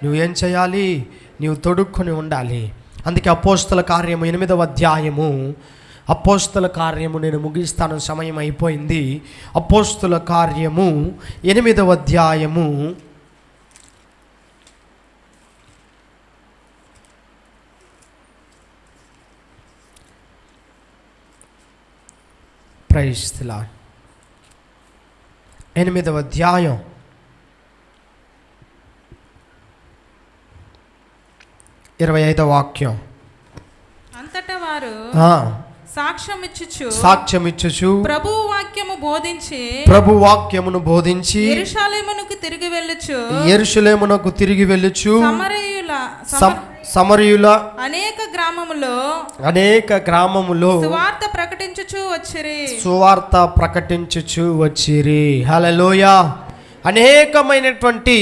నువ్వేం చేయాలి? నీవు తొడుక్కొని ఉండాలి. అందుకే అపోస్తల కార్యము 8వ అధ్యాయము, అపోస్తల కార్యము నేను ముగిస్తాను, సమయం అయిపోయింది. అపోస్తల కార్యము 8వ అధ్యాయము 8వ అధ్యాయం 25వ వాక్యం. అంతటా వారు సాక్ష్యమిచ్చుచు ప్రభు వాక్యమును బోధించి యెరూషలేమునకు తిరిగి వెళ్ళుచు సమరయుల అనేక గ్రామములో సువార్త ప్రకటించుచు వచ్చిరి. హల్లెలూయా. అనేకమైనటువంటి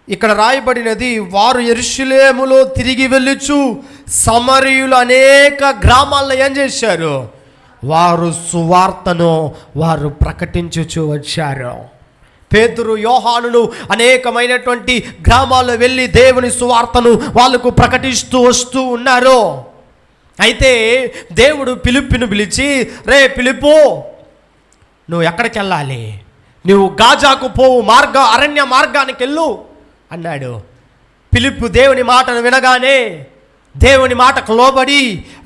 ఇక్కడ రాయబడినది, వారు యెరూషలేములో తిరిగి వెళ్ళుచు సమరయులు అనేక గ్రామాల్లో ఏం చేశారు? వారు సువార్తను వారు ప్రకటించుచు వచ్చారు. పేతురు, యోహానులు అనేకమైనటువంటి గ్రామాల్లో వెళ్ళి దేవుని సువార్తను వాళ్ళకు ప్రకటిస్తూ వస్తూ ఉన్నారు. అయితే దేవుడు ఫిలిప్పును పిలిచి, రే ఫిలిప్పు, నువ్వు ఎక్కడికి వెళ్ళాలి? నువ్వు గాజాకు పోవు, అరణ్య మార్గానికి వెళ్ళు అన్నాడు. ఫిలిప్పు దేవుని మాటను వినగానే దేవుని మాటకు లోబడి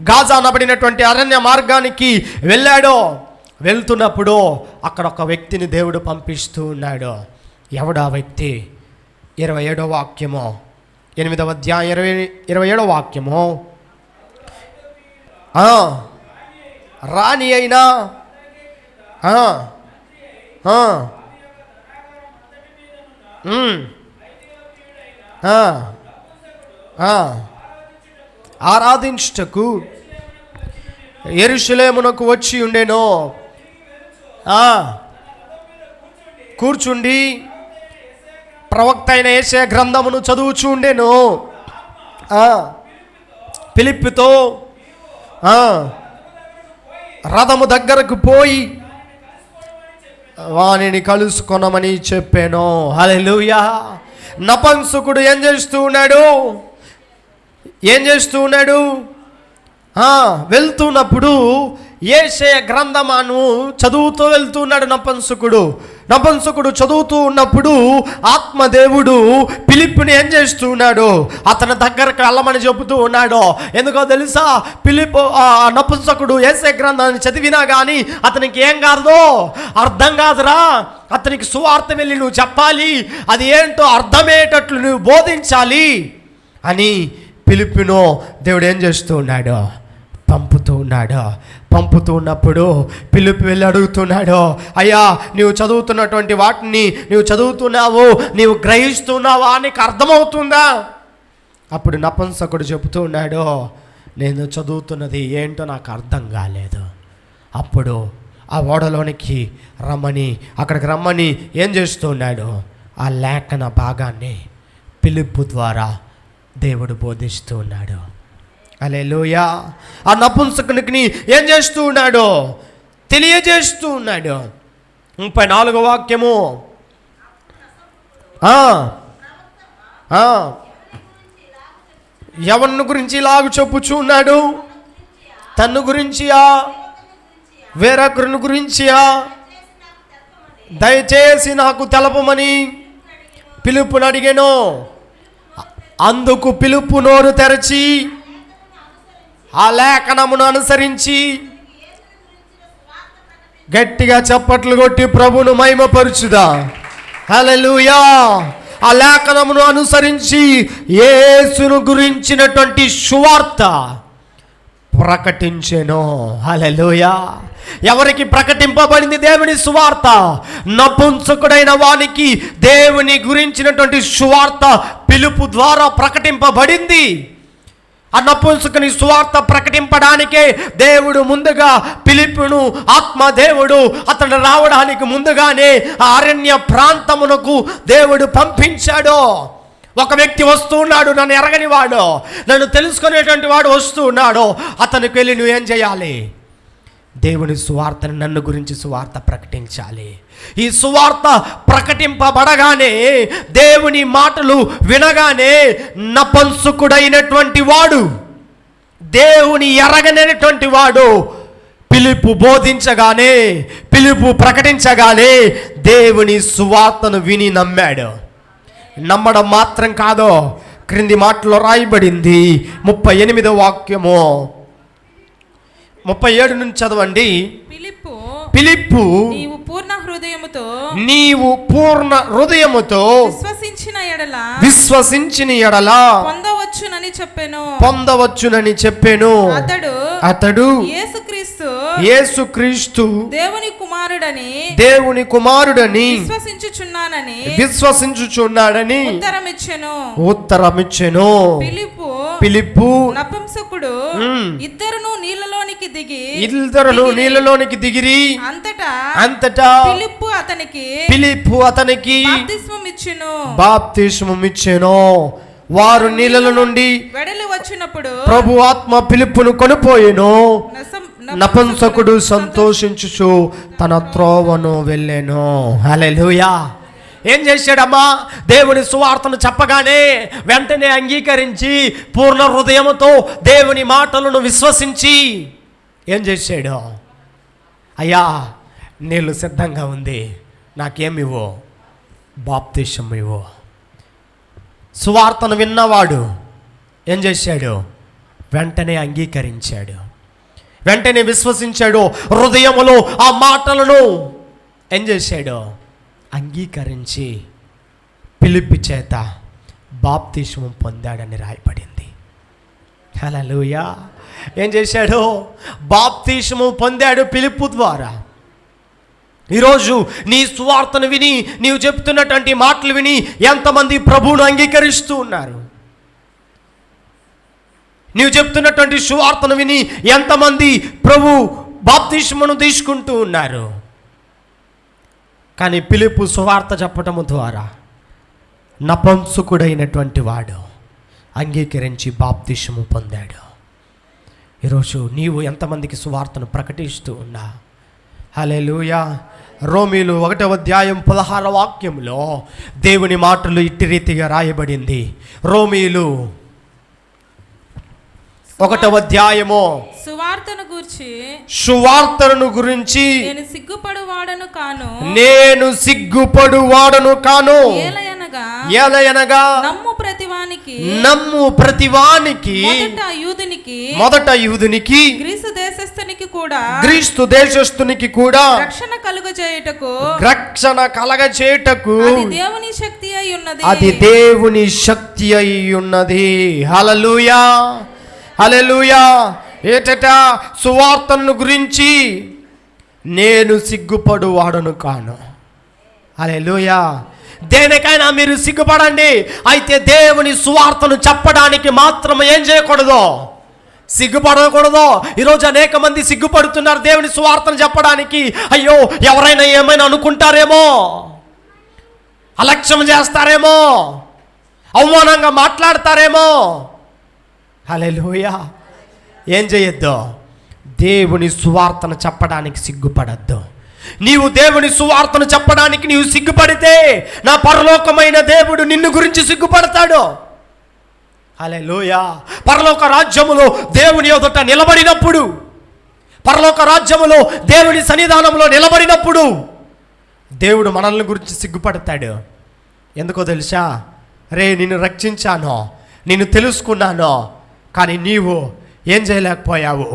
గాజా అనబడినటువంటి అరణ్య మార్గానికి వెళ్ళాడు. వెళ్తున్నప్పుడు అక్కడ ఒక వ్యక్తిని దేవుడు పంపిస్తూ ఉన్నాడు. ఎవడా వ్యక్తి? 27వ వాక్యము, 8వ అధ్యాయం 27వ వాక్యము. రాణి అయినా ఆ, ఆ, ఆ, ఆరాధించుటకు యెరూషలేమునకు వచ్చి ఉండెను. కూర్చుండి ప్రవక్త అయిన యెషయా గ్రంథమును చదువుచూ ఉండెను. ఫిలిప్పుతో రథము దగ్గరకు పోయి వానిని కలుసుకొనమని చెప్పాను. హల్లెలూయా. నపుంసకుడు ఏం చేస్తూ ఉన్నాడు? వెళ్తున్నప్పుడు యెషయా గ్రంథమును చదువుతూ వెళ్తున్నాడు. నపుంసకుడు చదువుతూ ఉన్నప్పుడు ఆత్మదేవుడు ఫిలిప్పుని ఏం చేస్తూ ఉన్నాడు? అతని దగ్గరకు వెళ్ళమని చెబుతూ ఉన్నాడు. ఎందుకో తెలుసా? ఫిలిప్పు నపుంసకుడు యెషయా గ్రంథాన్ని చదివినా కానీ అతనికి ఏం కాదు, అర్థం కాదురా. అతనికి సువార్త వెళ్ళి నువ్వు చెప్పాలి, అది ఏంటో అర్థమయ్యేటట్లు నువ్వు బోధించాలి అని ఫిలిప్పును దేవుడు ఏం చేస్తూ ఉన్నాడు? పంపుతూ ఉన్నప్పుడు ఫిలిప్పు వెళ్ళి అడుగుతున్నాడు, అయ్యా నీవు చదువుతున్నటువంటి వాటిని నీవు చదువుతున్నావు, నీవు గ్రహిస్తున్నావా, నీకు అర్థమవుతుందా? అప్పుడు నపుంసకుడు చెబుతూ ఉన్నాడు, నేను చదువుతున్నది ఏంటో నాకు అర్థం కాలేదు. అప్పుడు ఆ ఓడలోనికి అక్కడికి రమ్మని ఏం చేస్తూ ఉన్నాడు? ఆ లేఖన భాగాన్ని ఫిలిప్పు ద్వారా దేవుడు బోధిస్తూ ఉన్నాడు. హల్లెలూయా. ఆ నపుంసకునికి ఏం చేస్తూ ఉన్నాడు? తెలియజేస్తూ ఉన్నాడు. 34వ వాక్యము. ఎవరిని గురించి ఇలాగ చెప్పుచూ ఉన్నాడు? తన్ను గురించియా, వేరొకరిని గురించియా? దయచేసి నాకు తెలపమని ఫిలిప్పును అడిగాను. అందుకు ఫిలిప్పు నోరు తెరచి ఆ లేఖనమును అనుసరించి గట్టిగా చప్పట్లు కొట్టి ప్రభువును మహిమపరచుదా. హల్లెలూయా. ఆ లేఖనమును అనుసరించి యేసును గురించినటువంటి సువార్త ప్రకటించెను. హల్లెలూయా. ఎవరికి ప్రకటింపబడింది దేవుని సువార్త? నపుంసకుడైన వానికి దేవుని గురించినటువంటి సువార్త ఫిలిప్పు ద్వారా ప్రకటింపబడింది. ఆ నపుంసకుని సువార్త ప్రకటింపడానికే దేవుడు ముందుగా ఫిలిప్పును ఆత్మదేవుడు అతను రావడానికి ముందుగానే ఆ అరణ్య ప్రాంతమునకు దేవుడు పంపించాడు. ఒక వ్యక్తి వస్తూ ఉన్నాడు, నన్ను ఎరగని వాడు, నన్ను తెలుసుకునేటువంటి వాడు వస్తూ ఉన్నాడు. అతనికి వెళ్ళి నువ్వేం చేయాలి? దేవుని సువార్తను, నన్ను గురించి సువార్త ప్రకటించాలి. ఈ సువార్త ప్రకటింపబడగానే, దేవుని మాటలు వినగానే నపుంసకుడైనటువంటి వాడు, దేవుని ఎరగనటువంటి వాడు ఫిలిప్పు బోధించగానే, ఫిలిప్పు ప్రకటించగానే దేవుని సువార్తను విని నమ్మాడు. నమ్మడం మాత్రం కాదు, క్రింది మాటలో రాయబడింది 38వ వాక్యము 37 నుంచి చదవండి. ఫిలిప్పు నీవు పూర్ణ హృదయముతో విశ్వసించిన ఎడల పొందవచ్చునని చెప్పెను. అతడు యేసుక్రీస్తు దేవుని కుమారుడని విశ్వసించుచున్నాడని ఉత్తరమిచ్చెను. ఫిలిప్పు నపుంసకుడు ఇద్దరును నీళ్ళలోనికి దిగిరి. అంతటా ఫిలిప్పు అతనికి బాప్తిస్మమిచ్చెను. వారు నీళ్ళ నుండి వెడలి వచ్చినప్పుడు ప్రభు ఆత్మ ఫిలిప్పును కొనిపోయెను. నపుంసకుడు సంతోషించుచు తన త్రోవను వెళ్ళెను. హల్లెలూయా. ఏం చేశాడమ్మా? దేవుని సువార్తను చెప్పగానే వెంటనే అంగీకరించి పూర్ణ హృదయముతో దేవుని మాటలను విశ్వసించి ఏం చేశాడు? అయ్యా నీళ్ళు సిద్ధంగా ఉంది, నాకేమివ్వు? బాప్తిసం ఇవ్వు. సువార్తను విన్నవాడు ఏం చేశాడు? వెంటనే అంగీకరించాడు, వెంటనే విశ్వసించాడు. హృదయములో ఆ మాటలను ఏం చేశాడు? అంగీకరించి ఫిలిప్పు చేత బాప్తిస్మం పొందాడని రాయబడింది. హల్లెలూయా. ఏం చేశాడు? బాప్తిస్మం పొందాడు ఫిలిప్పు ద్వారా. ఈరోజు నీ సువార్తను విని, నీవు చెప్తున్నటువంటి మాటలు విని ఎంతమంది ప్రభువును అంగీకరిస్తూ ఉన్నారు? నీవు చెప్తున్నటువంటి సువార్తను విని ఎంతమంది ప్రభు బాప్తిస్మను తీసుకుంటూ ఉన్నారు? కానీ ఫిలిప్పు సువార్త చెప్పటము ద్వారా నపుంసకుడైనటువంటి వాడు అంగీకరించి బాప్తిస్మము పొందాడు. ఈరోజు నీవు ఎంతమందికి సువార్తను ప్రకటిస్తూ ఉన్నా? హల్లెలూయా. రోమీలు 1వ అధ్యాయం 16వ వాక్యంలో దేవుని మాటలు ఇట్టి రీతిగా రాయబడింది. రోమీలు 1వ అధ్యాయము సువార్తను గురించి నేను సిగ్గుపడువాడను కాను. ఏలయనగా నమ్ము ప్రతివానికి మొదట యూదునికి గ్రీస్తు దేశస్థునికి కూడా రక్షణ కలగచేయుటకు అది దేవుని శక్తి అయి ఉన్నది. హల్లెలూయా, హల్లెలూయా. ఏటట సువార్తను గురించి నేను సిగ్గుపడువాడను కాను. హల్లెలూయా. దేనికైనా మీరు సిగ్గుపడండి, అయితే దేవుని సువార్తను చెప్పడానికి మాత్రం ఏం చేయకూడదు? సిగ్గుపడకూడదు. ఈరోజు అనేక మంది సిగ్గుపడుతున్నారు దేవుని సువార్తను చెప్పడానికి. అయ్యో, ఎవరైనా ఏమైనా అనుకుంటారేమో, అలక్ష్యం చేస్తారేమో, అవమానంగా మాట్లాడతారేమో. హల్లెలూయా. ఏం చేయొద్దు? దేవుని సువార్తను చెప్పడానికి సిగ్గుపడద్దు. నీవు దేవుని సువార్తను చెప్పడానికి నీవు సిగ్గుపడితే నా పరలోకమైన దేవుడు నిన్ను గురించి సిగ్గుపడతాడు. హల్లెలూయా. పరలోక రాజ్యములో దేవుని ఎదుట నిలబడినప్పుడు, పరలోక రాజ్యములో దేవుని సన్నిధానంలో నిలబడినప్పుడు దేవుడు మనల్ని గురించి సిగ్గుపడతాడు. ఎందుకో తెలుసా? రే, నిన్ను రక్షించాను, నిన్ను తెలుసుకున్నాను, కానీ నీవు ఏం చేయలేకపోయావు?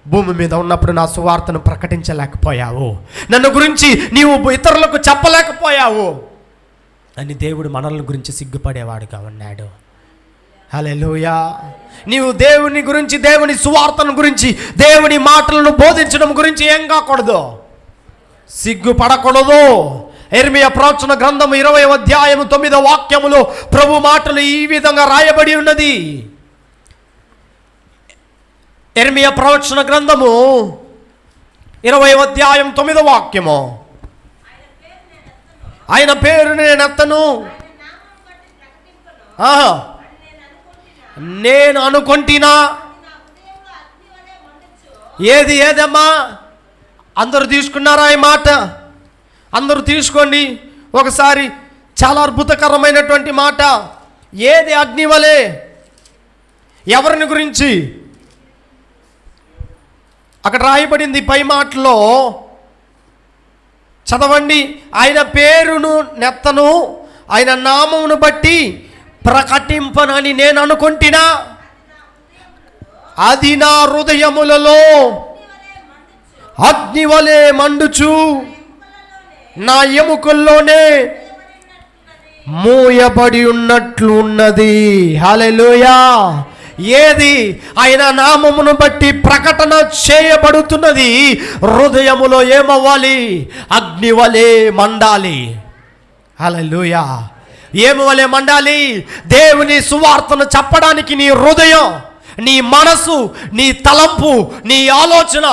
భూమి మీద ఉన్నప్పుడు నా సువార్తను ప్రకటించలేకపోయావు, నన్ను గురించి నీవు ఇతరులకు చెప్పలేకపోయావు అని దేవుడు మనల్ని గురించి సిగ్గుపడేవాడుగా ఉన్నాడు. హల్లెలూయా. నీవు దేవుని గురించి, దేవుని సువార్తను గురించి, దేవుని మాటలను బోధించడం గురించి ఏం కాకూడదు? సిగ్గుపడకూడదు. యెర్మీయా ప్రవచన గ్రంథం 20వ అధ్యాయం 9వ వాక్యములో ప్రభు మాటలు ఈ విధంగా రాయబడి ఉన్నది. యెర్మీయా ప్రవచన గ్రంథము 20వ అధ్యాయం 9వ వాక్యము. ఆయన పేరు నేను ఎత్తను, నేను అనుకుంటున్నా. ఏదమ్మా? అందరూ తీసుకున్నారా ఈ మాట? అందరూ తీసుకోండి ఒకసారి. చాలా అద్భుతకరమైనటువంటి మాట. ఏది అగ్ని వలె? ఎవరిని గురించి? అక్కడ రాయబడింది పై మాటలో, చదవండి. ఆయన పేరును నెత్తను, ఆయన నామమును బట్టి ప్రకటింపనని నేను అనుకుంటున్నా. అది నా హృదయములలో అగ్ని వలె మండుచు నా ఎముకల్లోనే మూయబడి ఉన్నట్లు ఉన్నది. హల్లెలూయా. ఏది? ఆయన నామమును బట్టి ప్రకటన చేయబడుతున్నది. హృదయములో ఏమవ్వాలి? అగ్ని వలె మండాలి. హల్లెలూయా. ఏమి వలె మండాలి? దేవుని సువార్తను చెప్పడానికి నీ హృదయం, నీ మనసు, నీ తలంపు, నీ ఆలోచన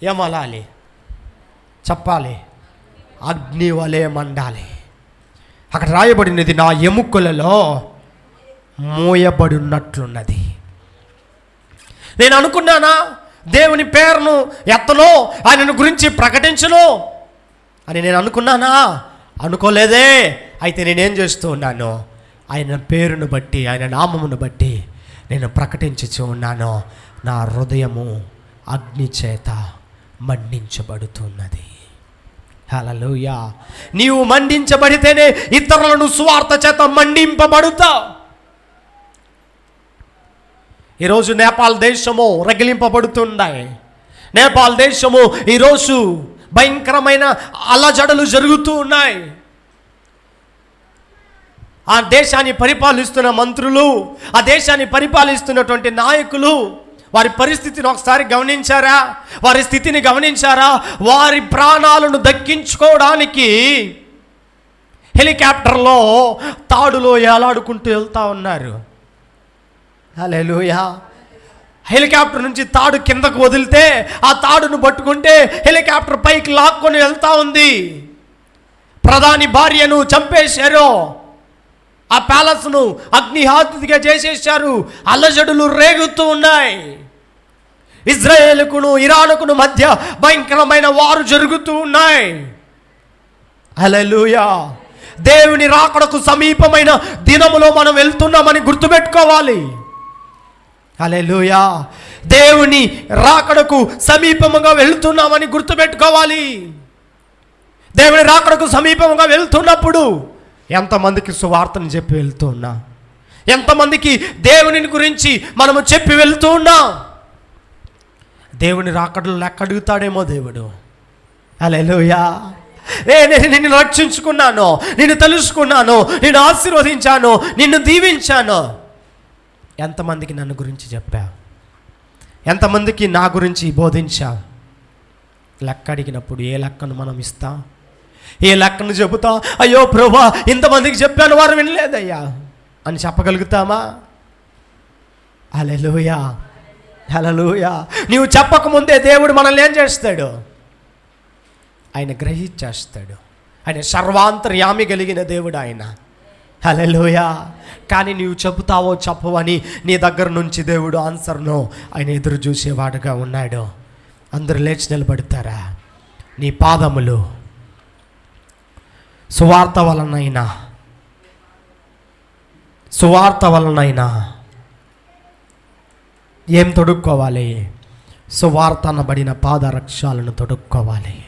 ఏమలాలి? చెప్పాలి. అగ్ని వలె మండాలి. అక్కడ రాయబడినది నా ఎముకలలో మోయబడి ఉన్నట్లున్నది. నేను అనుకున్నానా దేవుని పేరును ఎత్తను, ఆయనను గురించి ప్రకటించను అని నేను అనుకున్నానా? అనుకోలేదే. అయితే నేనేం చేస్తూ ఉన్నాను? ఆయన పేరును బట్టి, ఆయన నామమును బట్టి నేను ప్రకటించుచూ ఉన్నాను. నా హృదయము అగ్ని చేత మండించబడుతున్నది. హల్లెలూయా. నీవు మండించబడితేనే ఇతరులను సువార్త చేత మండింపబడుతావు. ఈరోజు నేపాల్ దేశము రగిలింపబడుతున్నాయి. నేపాల్ దేశము ఈరోజు భయంకరమైన అల్లజడులు జరుగుతూ ఉన్నాయి. ఆ దేశాన్ని పరిపాలిస్తున్న మంత్రులు, ఆ దేశాన్ని పరిపాలిస్తున్నటువంటి నాయకులు వారి పరిస్థితిని ఒకసారి గమనించారా? వారి స్థితిని గమనించారా? వారి ప్రాణాలను దక్కించుకోవడానికి హెలికాప్టర్లో తాడులో ఏలాడుకుంటూ వెళ్తూ ఉన్నారు. హల్లెలూయా. హెలికాప్టర్ నుంచి తాడు కిందకు వదిలితే ఆ తాడును పట్టుకుంటే హెలికాప్టర్ పైకి లాక్కొని వెళ్తూ ఉంది. ప్రధాని భార్యను చంపేశారు. ఆ ప్యాలెస్ను అగ్నిహాతుతిగా చేసేశారు. అల్లజడులు రేగుతూ ఉన్నాయి. ఇజ్రాయేలుకును ఇరానుకును మధ్య భయంకరమైన వారు జరుగుతూ ఉన్నాయి. హల్లెలూయా. దేవుని రాకడకు సమీపమైన దినములో మనం వెళ్తున్నామని గుర్తుపెట్టుకోవాలి. హల్లెలూయా. దేవుని రాకడకు సమీపముగా వెళ్తున్నామని గుర్తుపెట్టుకోవాలి. దేవుని రాకడకు సమీపముగా వెళ్తున్నప్పుడు ఎంతమందికి సువార్తను చెప్పి వెళ్తూ ఉన్నా? ఎంతమందికి దేవుని గురించి మనము చెప్పి వెళ్తూ ఉన్నాం? దేవుని రాకడలు లెక్క అడుగుతాడేమో దేవుడు. హల్లెలూయా. నేను నిన్ను రక్షించుకున్నాను, నిన్ను తెలుసుకున్నాను, నిన్ను ఆశీర్వదించాను, నిన్ను దీవించాను. ఎంతమందికి నన్ను గురించి చెప్పా? ఎంతమందికి నా గురించి బోధించా? లెక్క అడిగినప్పుడు ఏ లెక్కను మనం ఇస్తాం? ఏ లెక్కను చెబుతా? అయ్యో ప్రభువా, ఇంతమందికి చెప్పాను, వారు వినలేదయ్యా అని చెప్పగలుగుతామా? హల్లెలూయా. హల్లెలూయా. నీవు చెప్పకముందే దేవుడు మనల్ని ఏం చేస్తాడు? ఆయన గ్రహించేస్తాడు. ఆయన సర్వాంతర్యామి కలిగిన దేవుడు ఆయన. హల్లెలూయా. కానీ నీవు చెబుతావో చెప్పవని నీ దగ్గర నుంచి దేవుడు ఆన్సర్ను ఆయన ఎదురు చూసేవాడుగా ఉన్నాడు. అందరూ లేచి నిలబడతారా? నీ పాదములు సువార్త వలనైనా ఏం తొడుక్కోవాలి? సువార్త అనబడిన పాదరక్షాలను తొడుక్కోవాలి.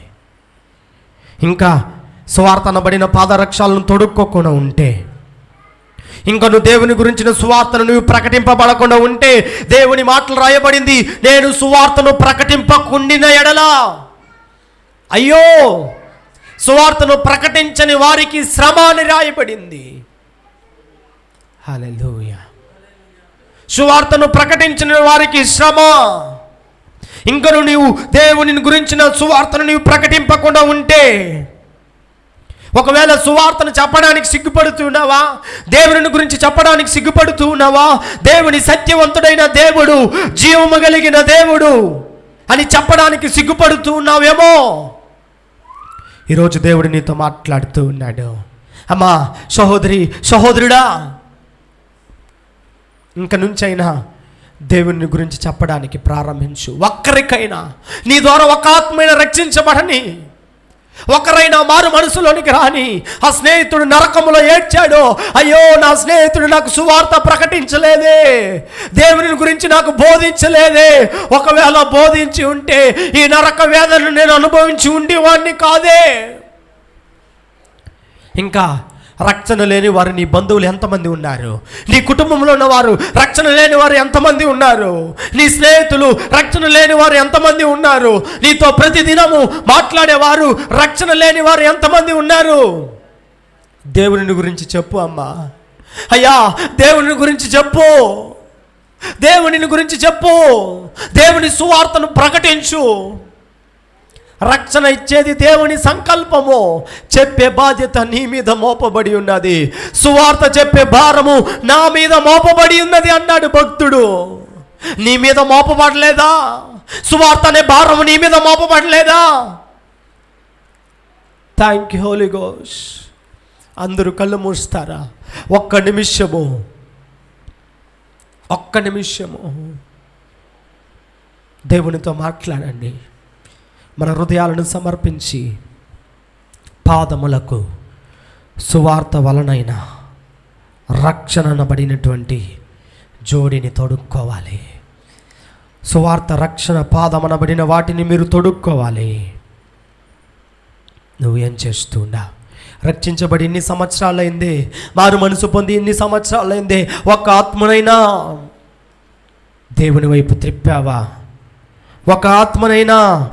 ఇంకా సువార్త అనబడిన పాదరక్షాలను తొడుక్కోకుండా ఉంటే, ఇంకా నువ్వు దేవుని గురించిన సువార్తను నువ్వు ప్రకటింపబడకుండా ఉంటే, దేవుని మాటలు రాయబడింది, నేను సువార్తను ప్రకటింపకుండిన ఎడలా అయ్యో, సువార్తను ప్రకటించని వారికి శ్రమ అని రాయబడింది. హల్లెలూయా. సువార్తను ప్రకటించిన వారికి శ్రమ. ఇంకను నీవు దేవుని గురించిన సువార్తను నీవు ప్రకటింపకుండా ఉంటే, ఒకవేళ సువార్తను చెప్పడానికి సిగ్గుపడుతున్నావా? దేవుని గురించి చెప్పడానికి సిగ్గుపడుతున్నావా? దేవుని సత్యవంతుడైన దేవుడు, జీవము కలిగిన దేవుడు అని చెప్పడానికి సిగ్గుపడుతూ ఉన్నావేమో. ఈరోజు దేవుడు నీతో మాట్లాడుతూ ఉన్నాడు. అమ్మా, సహోదరి, సహోదరుడా, ఇంక నుంచైనా దేవుని గురించి చెప్పడానికి ప్రారంభించు. ఒక్కరికైనా నీ ద్వారా ఒక ఆత్మైన రక్షించబడని, ఒకరైనా మారు మనసులోనికి రాని. ఆ స్నేహితుడు నరకములో ఏడ్చాడు, అయ్యో నా స్నేహితుడు నాకు సువార్త ప్రకటించలేదే, దేవుని గురించి నాకు బోధించలేదే. ఒకవేళ బోధించి ఉంటే ఈ నరక వేదనను నేను అనుభవించి ఉండేవాడిని కాదే. ఇంకా రక్షణ లేని వారు నీ బంధువులు ఎంతమంది ఉన్నారు? నీ కుటుంబంలో ఉన్నవారు రక్షణ లేని వారు ఎంతమంది ఉన్నారు? నీ స్నేహితులు రక్షణ లేని వారు ఎంతమంది ఉన్నారు? నీతో ప్రతిదినము మాట్లాడేవారు రక్షణ లేని వారు ఎంతమంది ఉన్నారు? దేవుని గురించి చెప్పు అమ్మా. అయ్యా, దేవుని గురించి చెప్పు. దేవుని గురించి చెప్పు. దేవుని సువార్తను ప్రకటించు. రక్షణ ఇచ్చేది దేవుని సంకల్పము. చెప్పే బాధ్యత నీ మీద మోపబడి ఉన్నది. సువార్త చెప్పే భారము నా మీద మోపబడి ఉన్నది అన్నాడు భక్తుడు. నీ మీద మోపబడలేదా? సువార్త అనే భారము నీ మీద మోపబడలేదా? Thank you Holy Ghost. అందరూ కళ్ళు మూస్తారా? ఒక్క నిమిషము దేవునితో మాట్లాడండి. మన హృదయాలను సమర్పించి పాదములకు సువార్త వలనైన రక్షణ అనబడినటువంటి జోడిని తొడుక్కోవాలి. సువార్త, రక్షణ, పాదమనబడిన వాటిని మీరు తొడుక్కోవాలి. నువ్వు ఏం చేస్తుండా? రక్షించబడి ఇన్ని సంవత్సరాలైంది, మారు మనసు పొంది ఇన్ని సంవత్సరాలైంది, ఒక ఆత్మనైనా దేవుని వైపు త్రిప్పావా? ఒక ఆత్మనైనా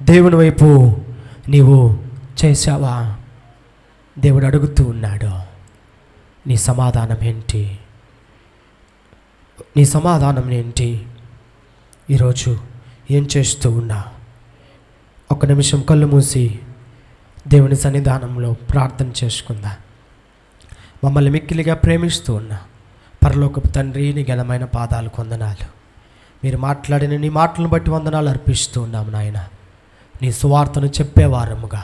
దేవుని వైపు నీవు చేశావా? దేవుడు అడుగుతూ ఉన్నాడు, నీ సమాధానం ఏంటి? నీ సమాధానం ఏంటి? ఈరోజు ఏం చేస్తూ ఉన్నా? ఒక నిమిషం కళ్ళు మూసి దేవుని సన్నిధానంలో ప్రార్థన చేసుకుందా. మమ్మల్ని మిక్కిలిగా ప్రేమిస్తూ ఉన్నా పరలోకపు తండ్రి, నీ ఘనమైన పాదాలకు వందనాలు. మీరు మాట్లాడిన నీ మాటలను బట్టి వందనాలు అర్పిస్తూ ఉన్నాము నాయన. నీ సువార్తను చెప్పేవారముగా,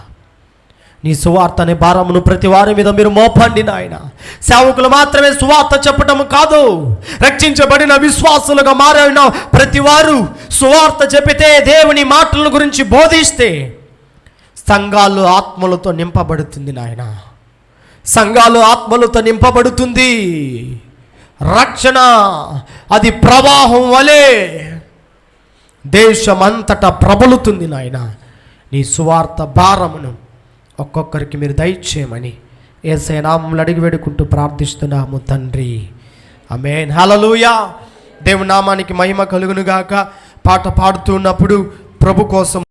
నీ సువార్త అనే భారమును ప్రతి వారి మీద మీరు మోపండి నాయన. సేవకులు మాత్రమే సువార్త చెప్పటము కాదు, రక్షించబడిన విశ్వాసులుగా మారిన ప్రతి వారు సువార్త చెప్పితే, దేవుని మాటల గురించి బోధిస్తే సంఘాలు ఆత్మలతో నింపబడుతుంది నాయన. సంఘాలు ఆత్మలతో నింపబడుతుంది. రక్షణ అది ప్రవాహం వలె దేశమంతటా ప్రబలుతుంది నాయన. నీ సువార్త భారమును ఒక్కొక్కరికి మీరు దయచేయమని యేసయ్య నామములో అడిగి వేడుకుంటూ ప్రార్థిస్తున్నాము తండ్రి. ఆమేన్. హల్లెలూయా. దేవుని నామానికి మహిమ కలుగును గాక. పాట పాడుతున్నప్పుడు ప్రభు కోసం